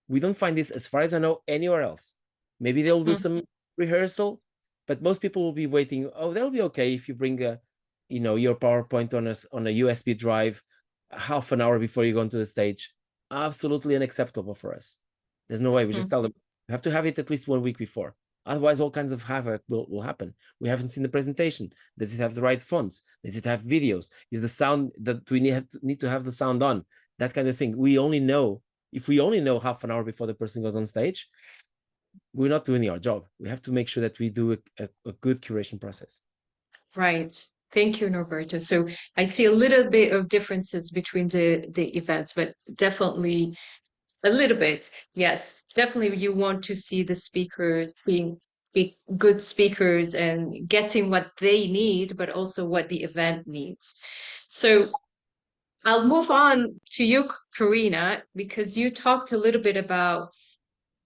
We don't find this, as far as I know, anywhere else. Maybe they'll do some rehearsal, but most people will be waiting. Oh, that'll be okay if you bring your PowerPoint on a USB drive half an hour before you go onto the stage. Absolutely unacceptable for us. There's no way. We just tell them you have to have it at least 1 week before. Otherwise, all kinds of havoc will happen. We haven't seen the presentation. Does it have the right fonts? Does it have videos? Is the sound that we need to have the sound on? That kind of thing. If we only know half an hour before the person goes on stage, we're not doing our job. We have to make sure that we do a good curation process. Right. Thank you, Norberto. So I see a little bit of differences between the events, but definitely a little bit. Yes, definitely you want to see the speakers being good speakers and getting what they need, but also what the event needs. So I'll move on to you, Karina, because you talked a little bit about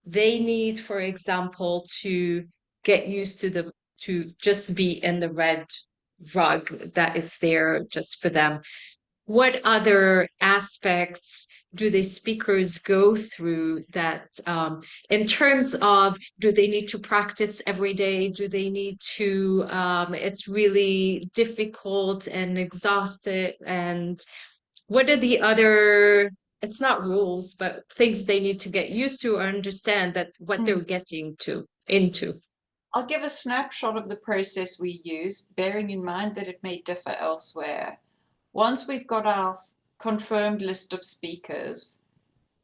they need, for example, to get used to just be in the red rug that is there just for them. what other aspects do the speakers go through that in terms of, do they need to practice every day? Do they need to, it's really difficult and exhausted, and what are the other, it's not rules, but things they need to get used to or understand that what they're getting into? I'll give a snapshot of the process we use, bearing in mind that it may differ elsewhere. Once we've got our confirmed list of speakers,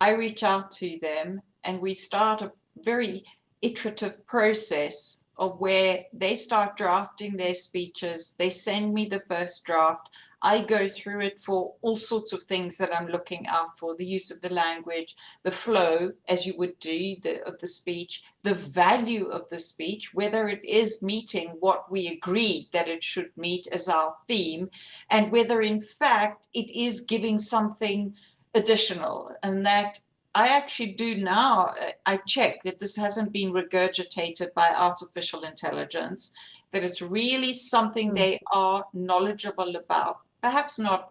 I reach out to them and we start a very iterative process of where they start drafting their speeches. They send me the first draft. I go through it for all sorts of things that I'm looking out for: the use of the language, the flow, as you would do, of the speech, the value of the speech, whether it is meeting what we agreed that it should meet as our theme, and whether in fact it is giving something additional. And that I actually do now, I check that this hasn't been regurgitated by artificial intelligence, that it's really something they are knowledgeable about. Perhaps not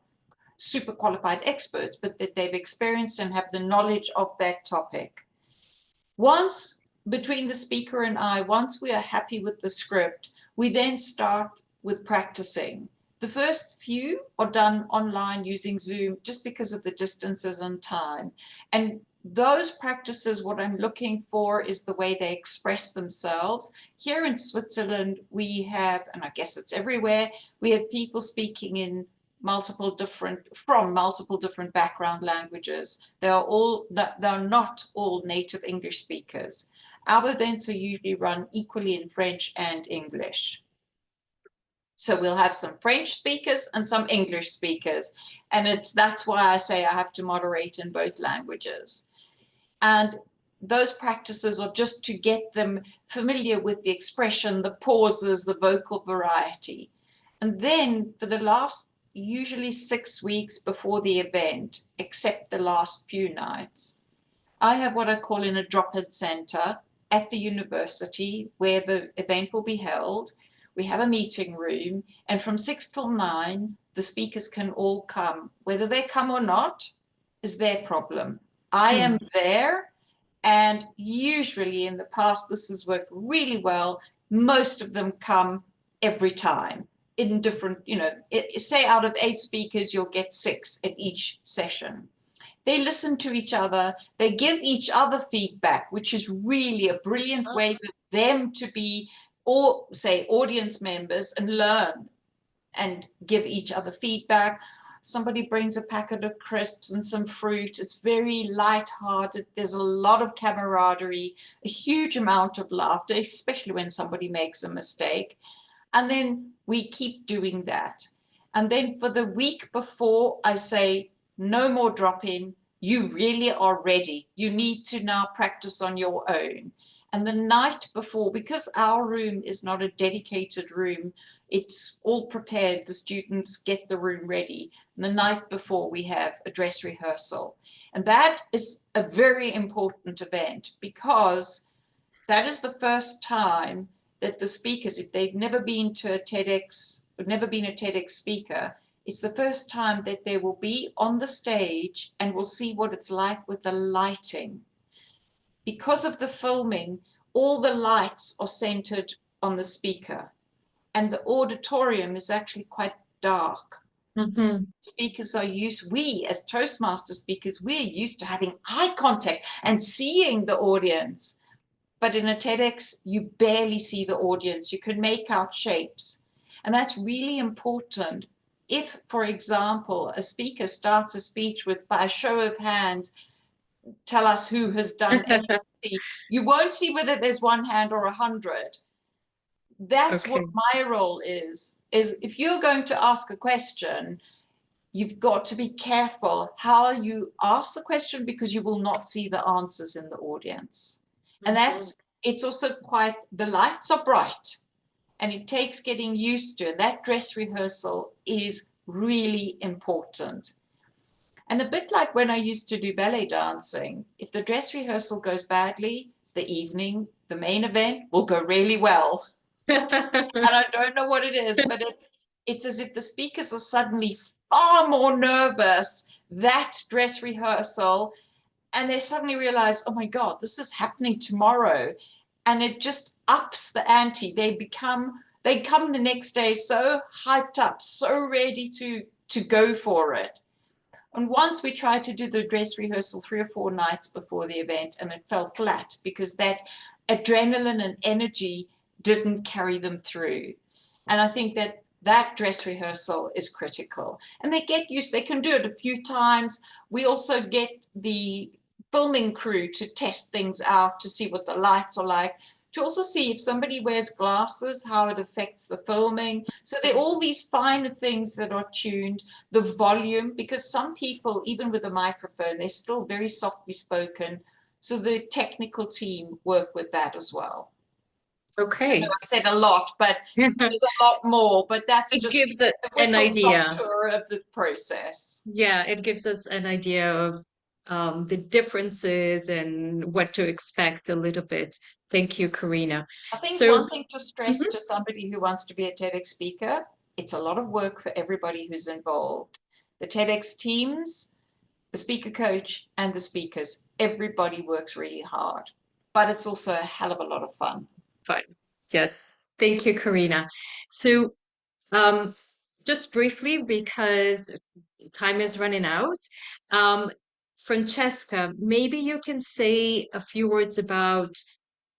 super qualified experts, but that they've experienced and have the knowledge of that topic. Once, between the speaker and I, once we are happy with the script, we then start with practicing. The first few are done online using Zoom just because of the distances and time. And those practices, what I'm looking for is the way they express themselves. Here in Switzerland, we have, and I guess it's everywhere, we have people speaking in from multiple different background languages. They're not all native English speakers. Our events are usually run equally in French and English. So we'll have some French speakers and some English speakers. And that's why I say I have to moderate in both languages. And those practices are just to get them familiar with the expression, the pauses, the vocal variety. And then for the last usually 6 weeks before the event, except the last few nights, I have what I call in a drop-in center at the university where the event will be held. We have a meeting room, and from 6 till 9, the speakers can all come. Whether they come or not is their problem. I am there, and usually in the past, this has worked really well. Most of them come every time in different, say out of 8 speakers, you'll get 6 at each session. They listen to each other. They give each other feedback, which is really a brilliant way for them to be, or say, audience members and learn and give each other feedback. Somebody brings a packet of crisps and some fruit. It's very light-hearted. There's a lot of camaraderie, a huge amount of laughter, especially when somebody makes a mistake. And then we keep doing that. And then for the week before, I say, no more drop-in. You really are ready. You need to now practice on your own. And the night before, because our room is not a dedicated room, it's all prepared. The students get the room ready. And the night before, we have a dress rehearsal. And that is a very important event because that is the first time that the speakers, if they've never been to a TEDx, or never been a TEDx speaker, it's the first time that they will be on the stage and will see what it's like with the lighting. Because of the filming, all the lights are centered on the speaker, and the auditorium is actually quite dark. Speakers are used, we as Toastmaster speakers, we're used to having eye contact and seeing the audience. But in a TEDx, you barely see the audience. You can make out shapes. And that's really important. If, for example, a speaker starts a speech with, by a show of hands, tell us who has done anything, you won't see whether there's 1 hand or 100. That's what my role is if you're going to ask a question, you've got to be careful how you ask the question because you will not see the answers in the audience. And it's also quite, the lights are bright and it takes getting used to. That dress rehearsal is really important. And a bit like when I used to do ballet dancing, if the dress rehearsal goes badly, the evening, the main event will go really well. And I don't know what it is, but it's as if the speakers are suddenly far more nervous that dress rehearsal, and they suddenly realize, oh my God, this is happening tomorrow. And it just ups the ante. They come the next day so hyped up, so ready to go for it. And once we tried to do the dress rehearsal 3 or 4 nights before the event, and it fell flat because that adrenaline and energy didn't carry them through. And I think that dress rehearsal is critical. And they get used, they can do it a few times. We also get the filming crew to test things out, to see what the lights are like, to also see if somebody wears glasses, how it affects the filming. So there are all these finer things that are tuned, the volume, because some people, even with a microphone, they're still very softly spoken. So the technical team work with that as well. Okay. I said a lot, but there's a lot more, but that's It just gives us a an idea. tour of the process. Yeah, it gives us an idea of the differences and what to expect a little bit. Thank you, Karina. I think So- one thing to stress to somebody who wants to be a TEDx speaker, it's a lot of work for everybody who's involved. The TEDx teams, the speaker coach, and the speakers, everybody works really hard, but it's also a hell of a lot of fun. Fine. Yes. Thank you, Karina. So, just briefly, because time is running out, Francesca, maybe you can say a few words about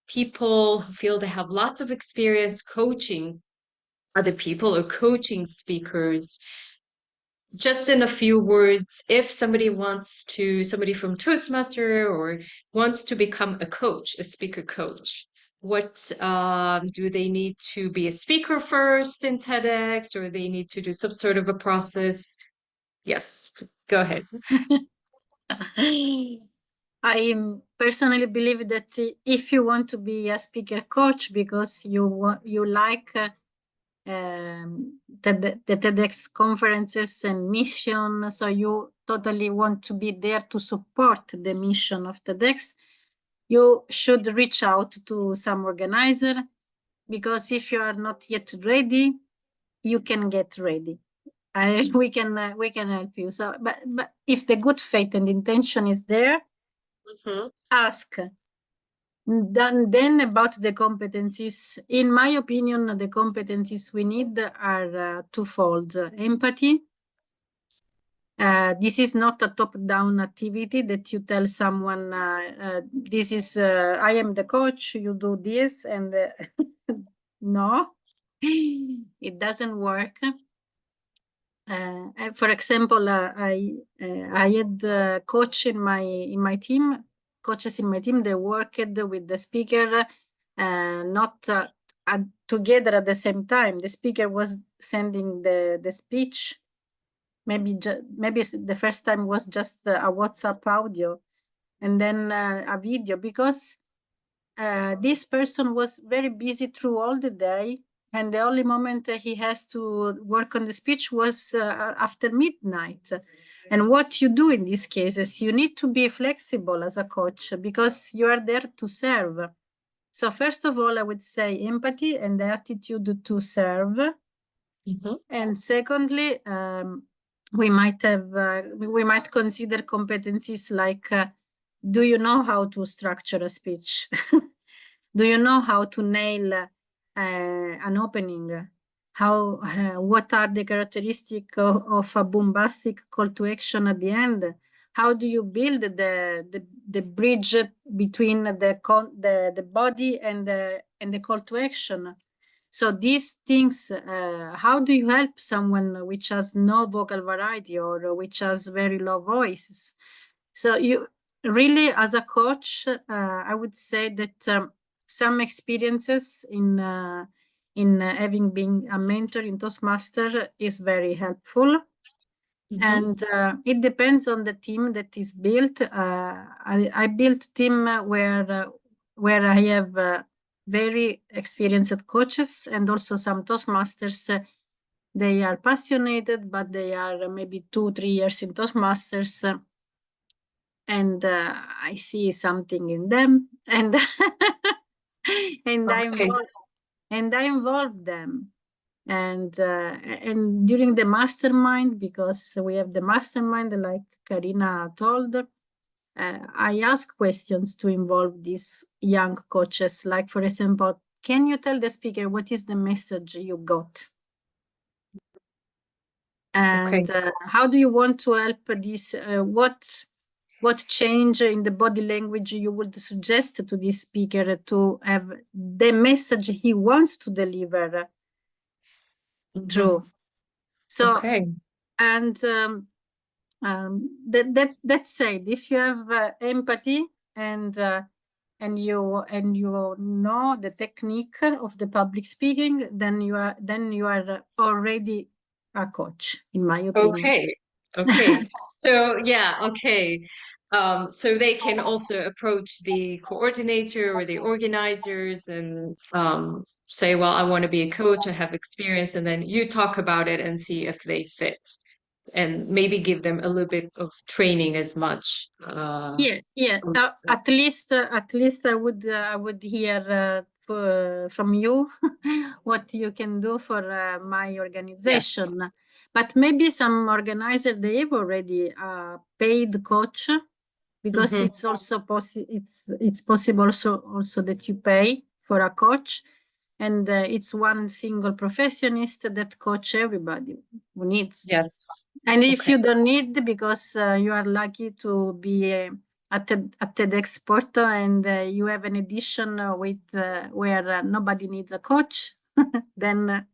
people who feel they have lots of experience coaching other people or coaching speakers. Just in a few words, if somebody from Toastmaster or wants to become a coach, a speaker coach, what do they need to be a speaker first in TEDx, or they need to do some sort of a process? Yes, go ahead. I personally believe that if you want to be a speaker coach because you like the TEDx conferences and mission, so you totally want to be there to support the mission of TEDx, you should reach out to some organizer, because if you are not yet ready, you can get ready. We can help you. So, but if the good faith and intention is there, ask. Then about the competencies, in my opinion, the competencies we need are twofold. Empathy. This is not a top-down activity that you tell someone, this is, I am the coach, you do this, and no, it doesn't work. For example, I had a coach in my team, coaches in my team, they worked with the speaker, not together at the same time. The speaker was sending the speech. Maybe the first time was just a WhatsApp audio, and then a video, because this person was very busy through all the day, and the only moment he has to work on the speech was after midnight. And what you do in these cases, you need to be flexible as a coach, because you are there to serve. So first of all, I would say empathy and the attitude to serve. And secondly, we might consider competencies like, do you know how to structure a speech? Do you know how to nail an opening? What are the characteristics of a bombastic call to action at the end? How do you build the bridge between the body and the call to action? So these things, how do you help someone which has no vocal variety or which has very low voices? So you really, as a coach, I would say that some experiences in having been a mentor in Toastmaster is very helpful. And it depends on the team that is built. I built team where I have very experienced coaches, and also some Toastmasters. They are passionate, but they are maybe 2-3 years in Toastmasters, and I see something in them, and I involve them. And during the mastermind, because we have the mastermind, like Karina told, I ask questions to involve these young coaches. Like, for example, can you tell the speaker what is the message you got? And how do you want to help this? What change in the body language you would suggest to this speaker to have the message he wants to deliver through? So, and that's said, if you have empathy and you know the technique of the public speaking, then you are already a coach, in my opinion. Okay. So yeah, so they can also approach the coordinator or the organizers and say, well, I want to be a coach, I have experience, and then you talk about it and see if they fit, and maybe give them a little bit of training as much. At least I would hear from you what you can do for my organization. Yes. But maybe some organizer, they have already a paid coach, because it's also it's possible also that you pay for a coach, and it's one single professionist that coach everybody who needs. Yes. And if you don't need, because you are lucky to be at TEDx Porto, and you have an edition with where nobody needs a coach, then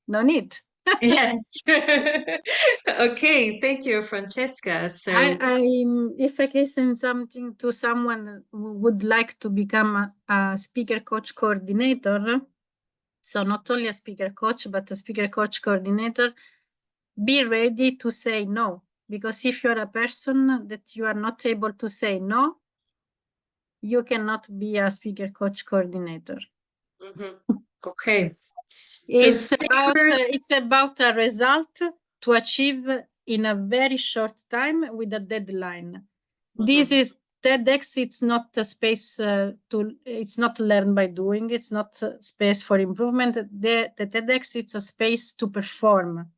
no need. Yes. Okay, thank you, Francesca. So if I can send something to someone who would like to become a speaker coach coordinator, so not only a speaker coach, but a speaker coach coordinator, be ready to say no. Because if you're a person that you are not able to say no, you cannot be a speaker coach coordinator. Okay. It's about a result to achieve in a very short time with a deadline. This is TEDx. It's not a space it's not learn by doing. It's not a space for improvement. The TEDx, it's a space to perform.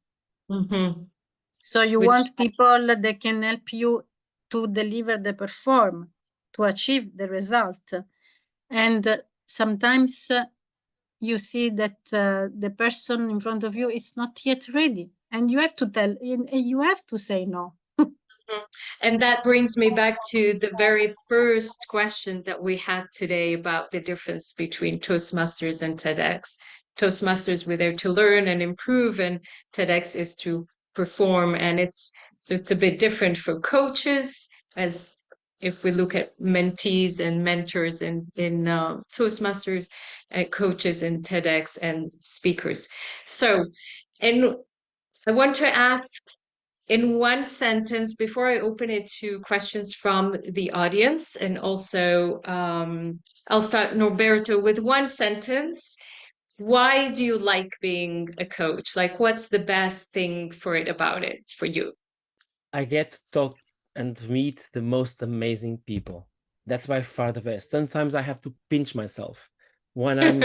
So you want people that can help you to deliver the perform, to achieve the result. And sometimes you see that the person in front of you is not yet ready, and you have to you have to say no. And that brings me back to the very first question that we had today about the difference between Toastmasters and TEDx. Toastmasters, we're there to learn and improve, and TEDx is to perform. And it's a bit different for coaches, as if we look at mentees and mentors in Toastmasters, coaches in TEDx, and speakers. So, and I want to ask, in one sentence, before I open it to questions from the audience, and also I'll start, Norberto, with one sentence. Why do you like being a coach? Like, what's the best thing about it for you? I get to talk and meet the most amazing people. That's by far the best. Sometimes I have to pinch myself. When I'm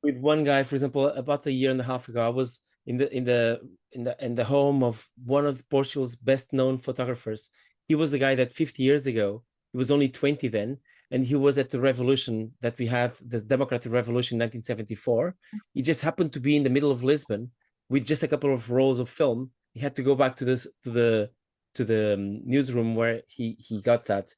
with one guy, for example, about a year and a half ago, I was in the home of one of Portugal's best known photographers. He was a guy that 50 years ago, he was only 20 then, and he was at the revolution that we had, the Democratic Revolution in 1974. He just happened to be in the middle of Lisbon with just a couple of rolls of film. He had to go back to the newsroom where he got that.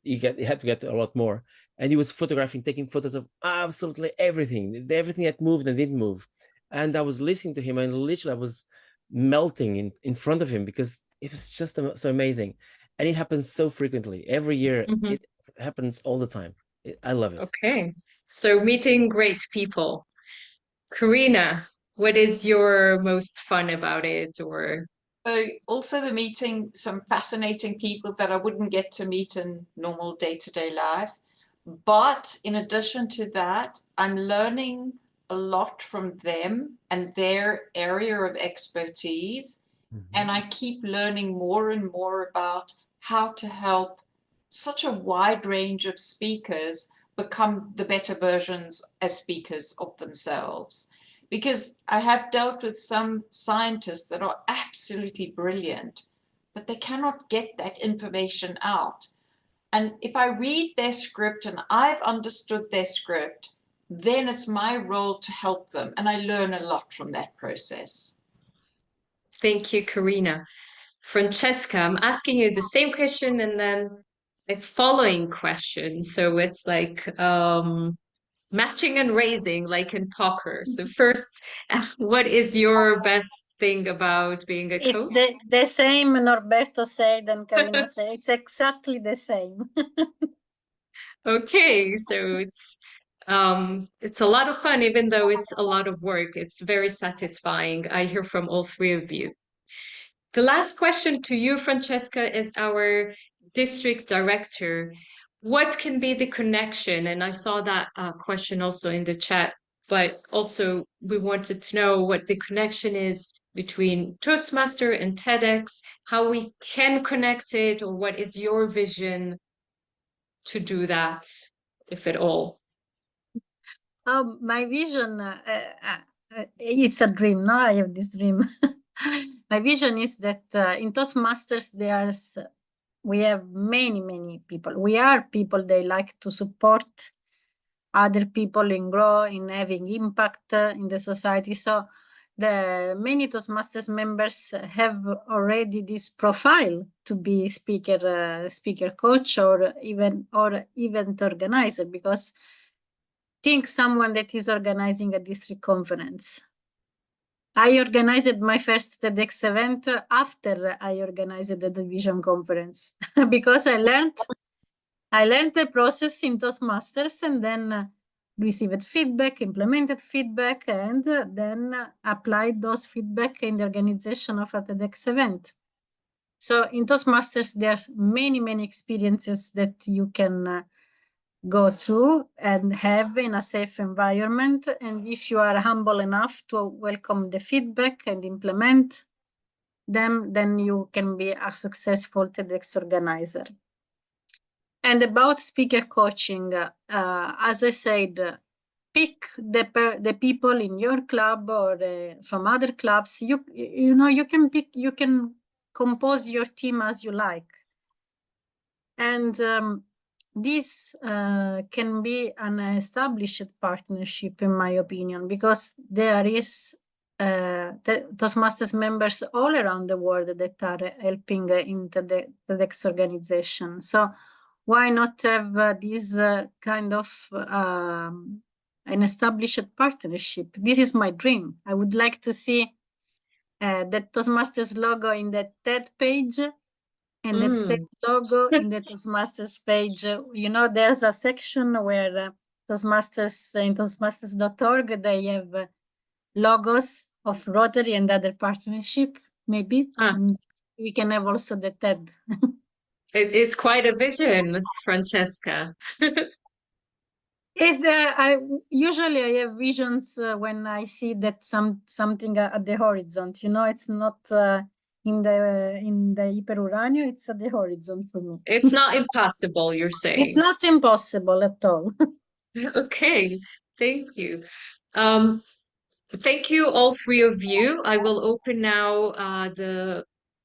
He had to get a lot more, and he was taking photos of absolutely everything that moved and didn't move. And I was listening to him, and literally I was melting in front of him, because it was just so amazing. And it happens so frequently every year. It happens all the time. I love it. Okay, so meeting great people. Karina, what is your most fun about it? Or so also the meeting some fascinating people that I wouldn't get to meet in normal day-to-day life. But in addition to that, I'm learning a lot from them and their area of expertise. And I keep learning more and more about how to help such a wide range of speakers become the better versions as speakers of themselves. because I have dealt with some scientists that are absolutely brilliant, but they cannot get that information out. And if I read their script and I've understood their script, then it's my role to help them. And I learn a lot from that process. Thank you, Karina. Francesca, I'm asking you the same question and then a following question. So it's like matching and raising, like in poker. So first, what is your best thing about being a It's coach? the same Norberto said and Karina said. It's exactly the same. Okay, so it's a lot of fun, even though it's a lot of work. It's very satisfying. I hear from all three of you. The last question to you, Francesca, is our district director. What can be the connection? And I saw that question also in the chat, but also we wanted to know what the connection is between Toastmaster and TEDx, how we can connect it, or what is your vision to do that, if at all? My vision, it's a dream. No, I have this dream. My vision is that in Toastmasters, we have many people. We are people they like to support other people in grow, in having impact in the society. So the many Toastmasters members have already this profile to be speaker coach or event organizer, because think someone that is organizing a district conference. I organized my first TEDx event after I organized the division conference because I learned the process in Toastmasters and then received feedback, implemented feedback, and then applied those feedback in the organization of a TEDx event. So in Toastmasters, there's many experiences that you can go through and have in a safe environment. And if you are humble enough to welcome the feedback and implement them, then you can be a successful TEDx organizer. And about speaker coaching, as I said, pick the people in your club or from other clubs. You can compose your team as you like. And this can be an established partnership, in my opinion, because there is the Toastmasters members all around the world that are helping into the TEDx organization. So why not have this kind of an established partnership? This is my dream. I would like to see the Toastmasters logo in the TED page and the TED logo in the Toastmasters page. You know, there's a section where Toastmasters in Toastmasters.org, they have logos of Rotary and other partnership. Maybe we can have also the TED. It is quite a vision, Francesca. Usually I have visions when I see that something at the horizon. You know, it's not in the Iperuranio, it's at the horizon for me. It's not impossible, you're saying. It's not impossible at all. Okay, thank you. Thank you, all three of you. I will open now the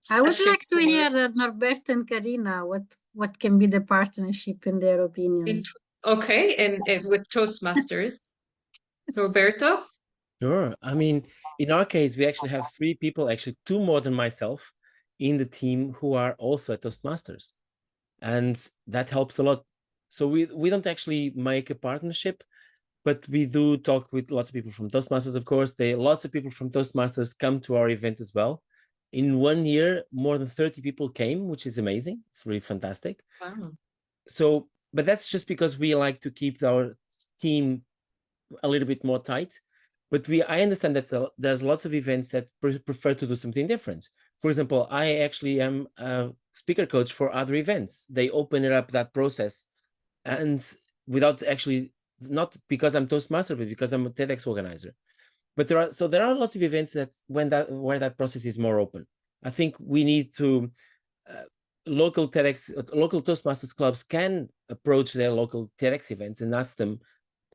I would session like to hear Norberto and Karina, what can be the partnership in their opinion. Okay, and with Toastmasters. Roberto? Sure. I mean, in our case, we actually have 3 people, actually 2 more than myself, in the team who are also at Toastmasters. And that helps a lot. So we don't actually make a partnership, but we do talk with lots of people from Toastmasters, of course. Lots of people from Toastmasters come to our event as well. In 1 year, more than 30 people came, which is amazing. It's really fantastic. Wow. So, but that's just because we like to keep our team a little bit more tight. But I understand that there's lots of events that prefer to do something different. For example, I actually am a speaker coach for other events. They open it up, that process, and without actually, not because I'm Toastmaster, but because I'm a TEDx organizer. But there are lots of events that where that process is more open. I think we need to local Toastmasters clubs can approach their local TEDx events and ask them,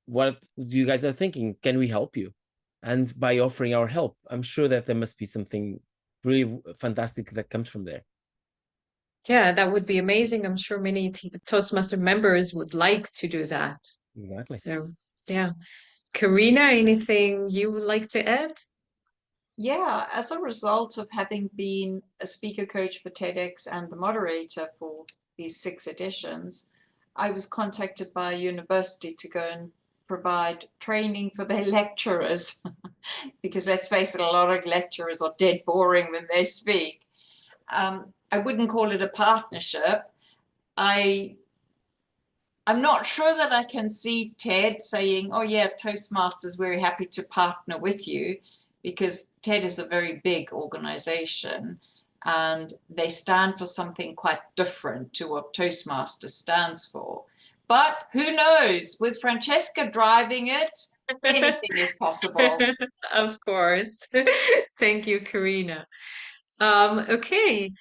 what you guys are thinking? Can we help you? and by offering our help. I'm sure that there must be something really fantastic that comes from there. Yeah, that would be amazing. I'm sure many Toastmaster members would like to do that. Exactly. So, yeah. Karina, anything you would like to add? Yeah, as a result of having been a speaker coach for TEDx and the moderator for these 6 editions, I was contacted by a university to go and provide training for their lecturers because let's face it, a lot of lecturers are dead boring when they speak. I wouldn't call it a partnership. I'm not sure that I can see TED saying, oh yeah, Toastmasters, we're happy to partner with you, because TED is a very big organization and they stand for something quite different to what Toastmasters stands for. But who knows, with Francesca driving it, anything is possible. Of course. Thank you, Karina. Okay.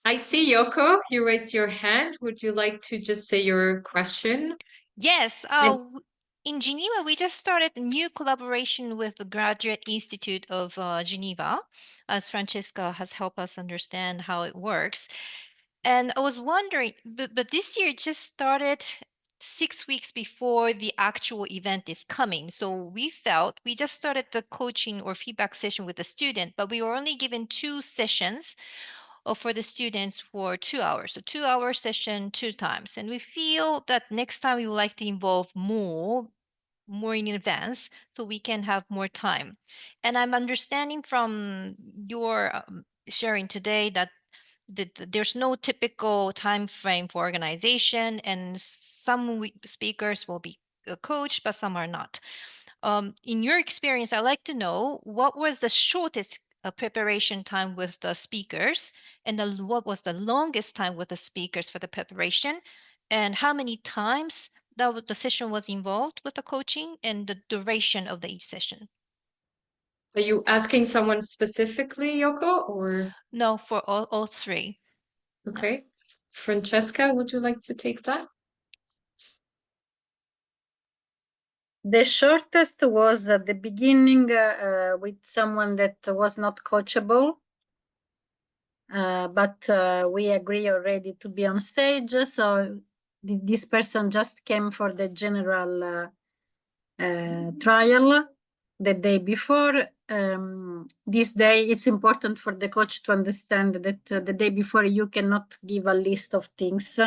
I see Yoko, you raised your hand. Would you like to just say your question? Yes. In Geneva, we just started a new collaboration with the Graduate Institute of Geneva, as Francesca has helped us understand how it works. And I was wondering, but this year it just started 6 weeks before the actual event is coming. So we felt we just started the coaching or feedback session with the student, but we were only given 2 sessions for the students for 2 hours. So 2-hour session 2 times. And we feel that next time we would like to involve more in advance so we can have more time. And I'm understanding from your sharing today that there's no typical time frame for organization, and some speakers will be coached, but some are not. In your experience, I'd like to know what was the shortest preparation time with the speakers, and what was the longest time with the speakers for the preparation, and how many times the session was involved with the coaching, and the duration of each session. Are you asking someone specifically, Yoko, or? No, for all 3. Okay. Francesca, would you like to take that? The shortest was at the beginning with someone that was not coachable, but we agree already to be on stage. So this person just came for the general trial the day before. This day, it's important for the coach to understand that the day before you cannot give a list of things.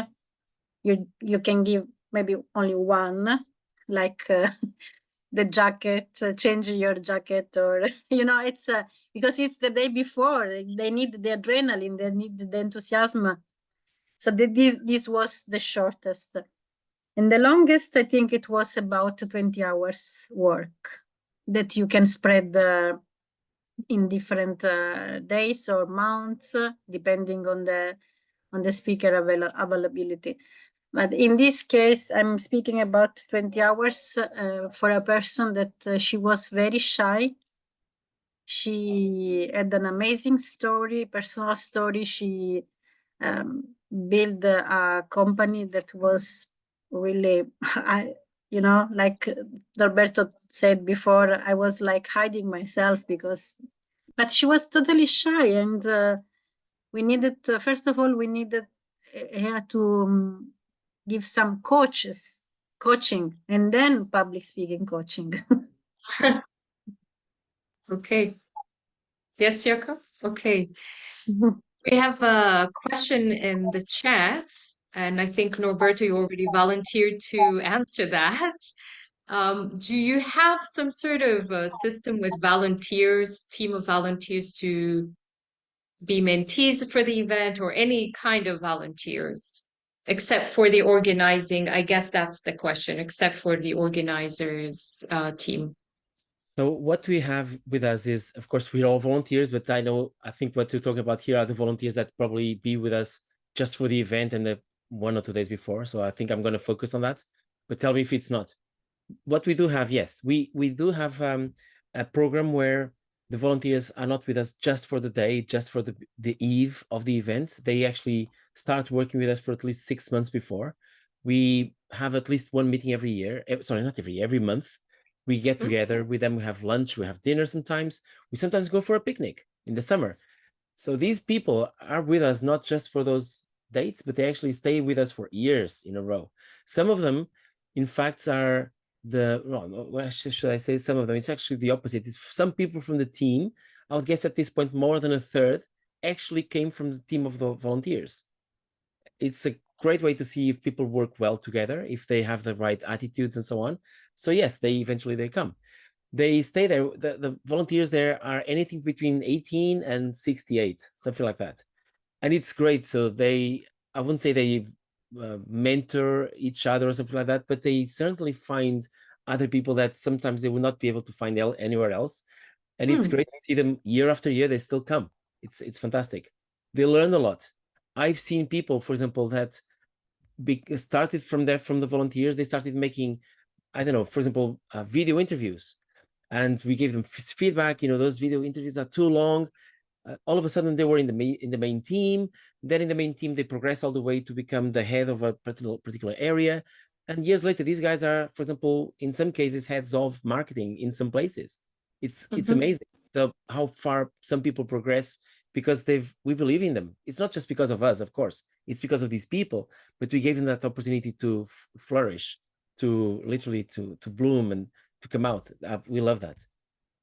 You can give maybe only one, like the jacket, change your jacket, or it's because it's the day before. They need the adrenaline, they need the enthusiasm. So this was the shortest. And the longest, I think it was about 20 hours work that you can spread in different days or months, depending on the speaker availability. But in this case, I'm speaking about 20 hours for a person that she was very shy. She had an amazing story, personal story. She built a company that was really, like Roberto said before, I was like hiding myself but she was totally shy, and we needed, first of all, we needed her to give some coaching, and then public speaking coaching. Okay. Yes, Yoko? Okay. We have a question in the chat, and I think Norberto, you already volunteered to answer that. Do you have some sort of system with volunteers, team of volunteers to be mentees for the event, or any kind of volunteers, except for the organizing? I guess that's the question, except for the organizers team. So what we have with us is, of course, we're all volunteers, but I think what you're talking about here are the volunteers that probably be with us just for the event and the 1 or 2 days before. So I think I'm going to focus on that, but tell me if it's not. What we do have, yes, we do have a program where the volunteers are not with us just for the day, just for the eve of the event. They actually start working with us for at least 6 months before. We have at least one meeting every year. Sorry, not every year, every month. We get together with them, we have lunch, we have dinner sometimes. We sometimes go for a picnic in the summer. So these people are with us not just for those dates, but they actually stay with us for years in a row. Some of them, in fact, are what should I say? Some of them, it's actually the opposite. It's some people from the team, I would guess at this point, more than a third actually came from the team of the volunteers. It's a great way to see if people work well together, if they have the right attitudes and so on. So yes, they come. They stay there. The volunteers there are anything between 18 and 68, something like that. And it's great. So I wouldn't say they mentor each other or something like that, but they certainly find other people that sometimes they will not be able to find anywhere else. And it's great to see them year after year, they still come. It's fantastic. They learn a lot. I've seen people, for example, that started from the volunteers, they started making, I don't know, for example, video interviews. And we gave them feedback, those video interviews are too long. All of a sudden they were in the main team. Then in the main team, they progressed all the way to become the head of a particular area. And years later, these guys are, for example, in some cases, heads of marketing in some places. It's amazing how far some people progress because we believe in them. It's not just because of us, of course. It's because of these people, but we gave them that opportunity to flourish, to literally to bloom and to come out. We love that.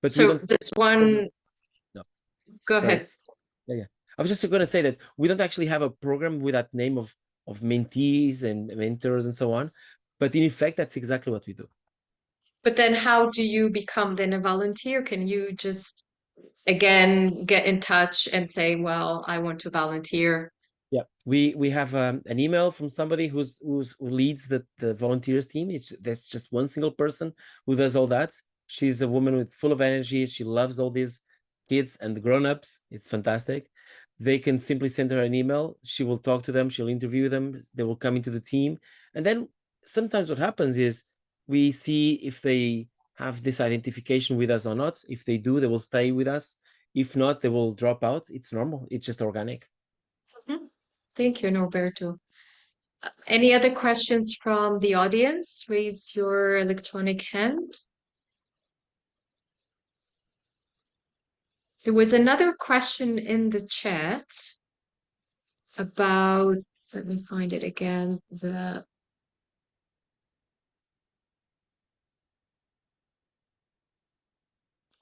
But so this one, no. Go Sorry. ahead. Yeah. I was just going to say that we don't actually have a program with that name of mentees and mentors and so on. But in effect, that's exactly what we do. But then how do you become then a volunteer? Can you just, again, get in touch and say, well, I want to volunteer? Yeah, we have an email from somebody who leads the volunteers team. There's just one single person who does all that. She's a woman full of energy. She loves all these kids and grown-ups. It's fantastic. They can simply send her an email. She will talk to them. She'll interview them. They will come into the team. And then sometimes what happens is we see if they have this identification with us or not. If they do, they will stay with us. If not, they will drop out. It's normal. It's just organic. Thank you, Norberto. Any other questions from the audience? Raise your electronic hand. There was another question in the chat about, let me find it again,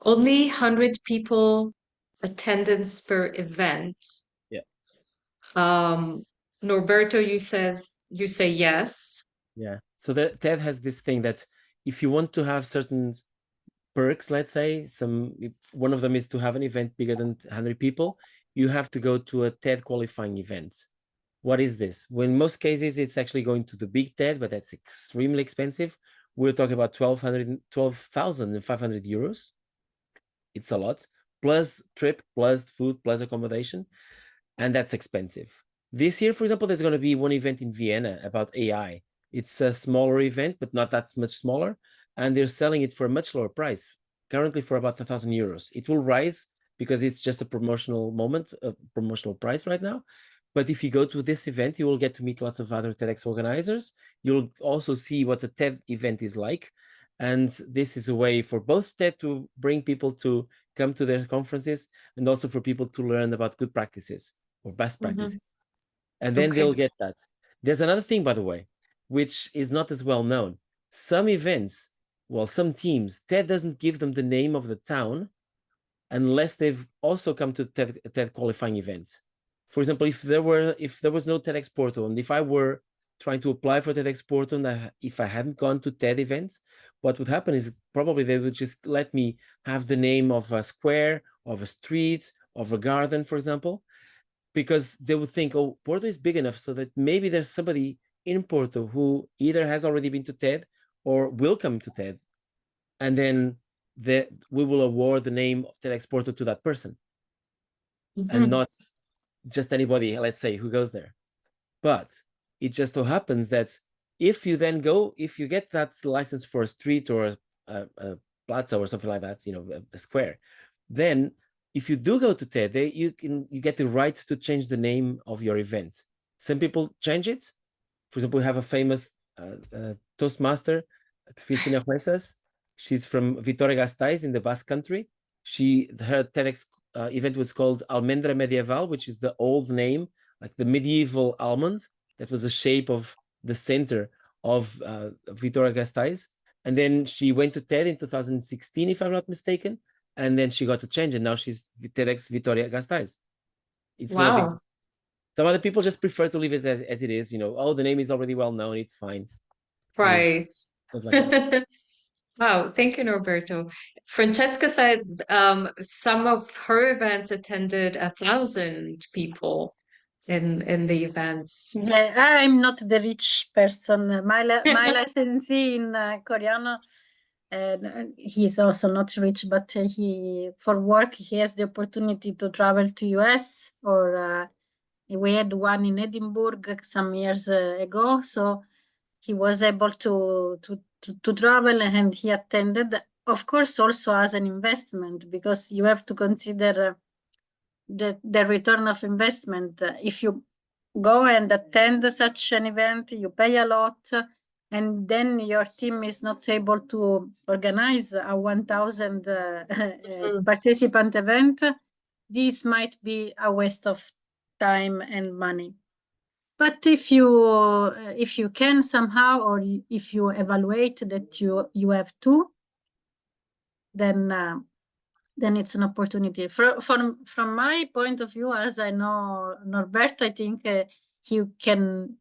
only 100 people attendance per event. Yeah. Norberto, you say yes. Yeah. So TED has this thing that if you want to have certain perks, let's say, one of them is to have an event bigger than 100 people, you have to go to a TED qualifying event. What is this? Well, in most cases, it's actually going to the big TED, but that's extremely expensive. We're talking about 12,500 euros. It's a lot, plus trip, plus food, plus accommodation, and that's expensive. This year, for example, there's going to be one event in Vienna about AI. It's a smaller event, but not that much smaller, and they're selling it for a much lower price, currently for about 1,000 euros. It will rise because it's just a promotional moment, a promotional price right now. But if you go to this event, you will get to meet lots of other TEDx organizers. You'll also see what the TED event is like. And this is a way for both TED to bring people to come to their conferences and also for people to learn about good practices or best practices. And then they'll get that. There's another thing, by the way, which is not as well known. Some events, some teams, TED doesn't give them the name of the town unless they've also come to TED qualifying events. For example, if there was no TEDx Porto, and if I were trying to apply for TEDx Porto, and if I hadn't gone to TED events, what would happen is probably they would just let me have the name of a square, of a street, of a garden, for example, because they would think, oh, Porto is big enough so that maybe there's somebody in Porto who either has already been to TED or will come to TED, and then we will award the name of TEDx Porto to that person, and not just anybody, let's say, who goes there. But it just so happens that if you get that license for a street or a plaza or something like that, a square, then if you do go to TED, you get the right to change the name of your event. Some people change it. For example, we have a famous Toastmaster, Cristina Huesas. She's from Vitoria-Gasteiz in the Basque Country. Her TEDx event was called Almendra Medieval, which is the old name, like the medieval almond. That was the shape of the center of Vitoria-Gasteiz. And then she went to TED in 2016, if I'm not mistaken. And then she got to change, and now she's TEDx Vitoria-Gasteiz. It's Wow. some other people just prefer to leave it as it is. You know, oh, the name is already well known. It's fine. Right. Like Wow, thank you, Norberto. Francesca said some of her events attended 1,000 people in the events. Yeah, I'm not the rich person. My licensee in Korean, he's also not rich, but he for work he has the opportunity to travel to US, or we had one in Edinburgh some years ago, so he was able to travel, and he attended, of course, also as an investment, because you have to consider the return of investment. If you go and attend such an event, you pay a lot, and then your team is not able to organize a 1,000 participant event. This might be a waste of time and money. But if you can somehow, or if you evaluate that you have to, then it's an opportunity. From my point of view, as I know Norbert, I think he can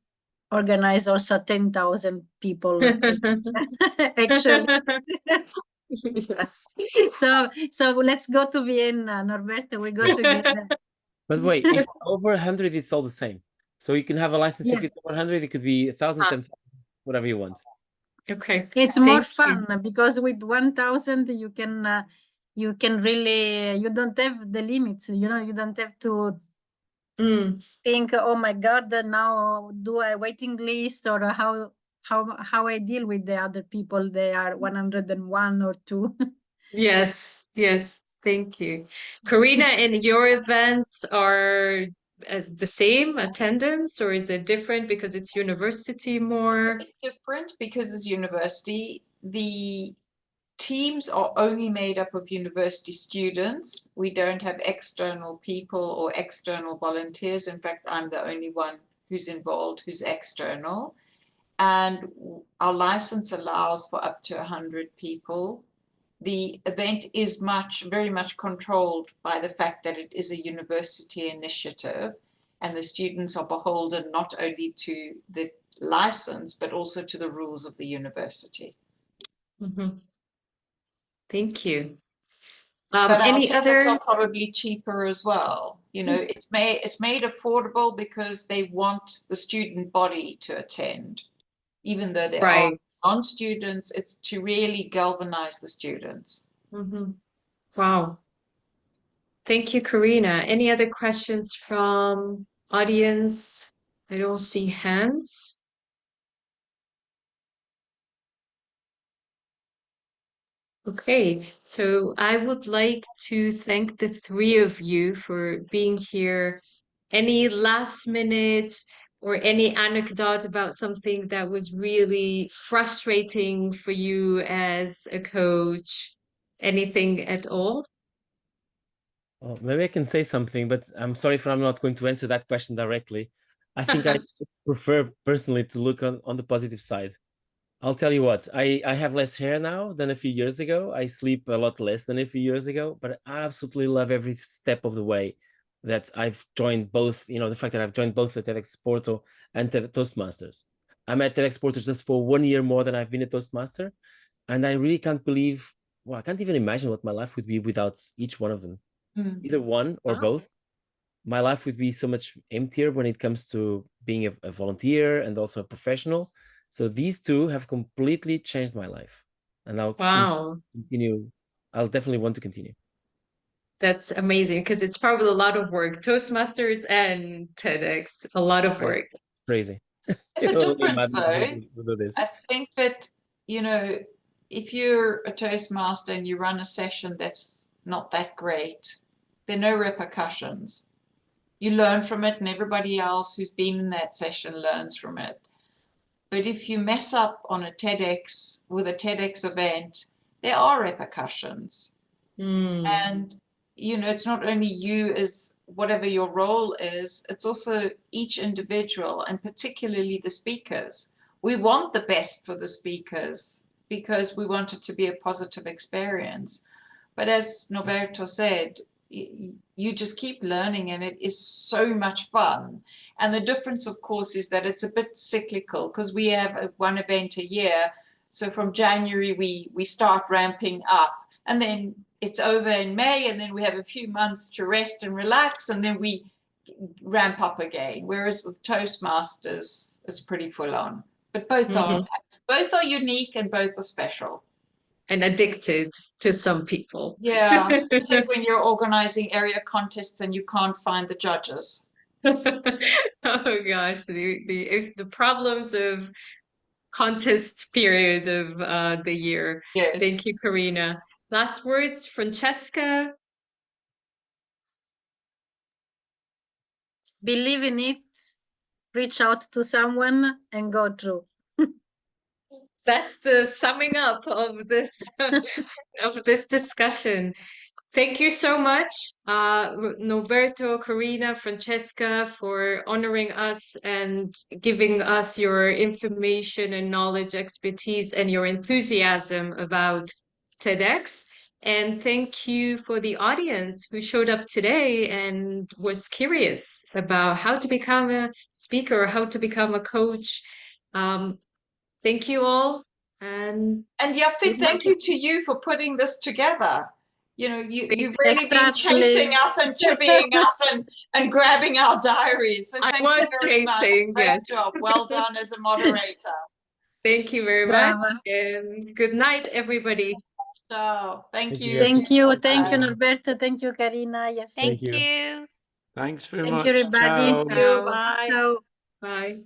organize also 10,000 people actually. Yes. So let's go to Vienna, Norbert. We go to Vienna. But wait, if over 100, it's all the same. So you can have a license if it's over 100, it could be 1,000, 10,000, whatever you want. Okay. It's more fun because with 1,000 you can really, you don't have the limits, you don't have to think, oh my God, now do I waiting list, or how I deal with the other people. They are 101 or 2. Yes, thank you. Karina, and your events are the same attendance, or is it different because it's university more? It's a bit different because it's university. The teams are only made up of university students. We don't have external people or external volunteers. In fact, I'm the only one who's involved who's external. And our license allows for up to 100 people. The event is very much controlled by the fact that it is a university initiative, and the students are beholden not only to the license, but also to the rules of the university. Thank you. But our Any tickets other? are probably cheaper as well. You know, it's made affordable because they want the student body to attend. Even though there are non-students, it's to really galvanize the students. Wow. Thank you, Karina. Any other questions from audience? I don't see hands. Okay, so I would like to thank the three of you for being here. Any last minute or any anecdote about something that was really frustrating for you as a coach? Anything at all? Well, maybe I can say something, but I'm sorry if I'm not going to answer that question directly. I think I prefer personally to look on the positive side. I'll tell you what, I have less hair now than a few years ago. I sleep a lot less than a few years ago, but I absolutely love every step of the way that I've joined both, the fact that I've joined both the TEDx Porto and Toastmasters. I'm at TEDx Porto just for 1 year more than I've been a Toastmaster. And I really can't believe, I can't even imagine what my life would be without each one of them. Either one or both. My life would be so much emptier when it comes to being a volunteer and also a professional. So these two have completely changed my life. And I'll continue. I'll definitely want to continue. That's amazing, because it's probably a lot of work. Toastmasters and TEDx, a lot of work. Crazy. There's a difference though. I think that, if you're a Toastmaster and you run a session that's not that great, there are no repercussions. You learn from it, and everybody else who's been in that session learns from it. But if you mess up on a TEDx with a TEDx event, there are repercussions. Mm. And, you know, it's not only you as whatever your role is, it's also each individual, and particularly the speakers. We want the best for the speakers because we want it to be a positive experience. But as Norberto said, you just keep learning, and it is so much fun. And the difference, of course, is that it's a bit cyclical because we have one event a year. So from January, we start ramping up, and then it's over in May, and then we have a few months to rest and relax, and then we ramp up again. Whereas with Toastmasters, it's pretty full on. But both are unique and both are special. And addicted to some people. Yeah, except when you're organizing area contests and you can't find the judges. Oh gosh, the problems of contest period of the year. Yes. Thank you, Karina. Last words, Francesca. Believe in it, reach out to someone and go through. That's the summing up of this of this discussion. Thank you so much, Norberto, Karina, Francesca, for honoring us and giving us your information and knowledge, expertise, and your enthusiasm about TEDx. And thank you for the audience who showed up today and was curious about how to become a speaker or how to become a coach. Thank you all. And Yafit, thank you to you for putting this together. You know, you've really been chasing us and chivying us and grabbing our diaries. So thank you very much. Great job. Well done as a moderator. Thank you very much. And good night, everybody. So thank you. Thank you. Thank you, Norberto. Thank you, Karina. Yes. Thank you. Thanks very much. Thank you, everybody. Ciao. Thank you. Bye. Ciao. Bye.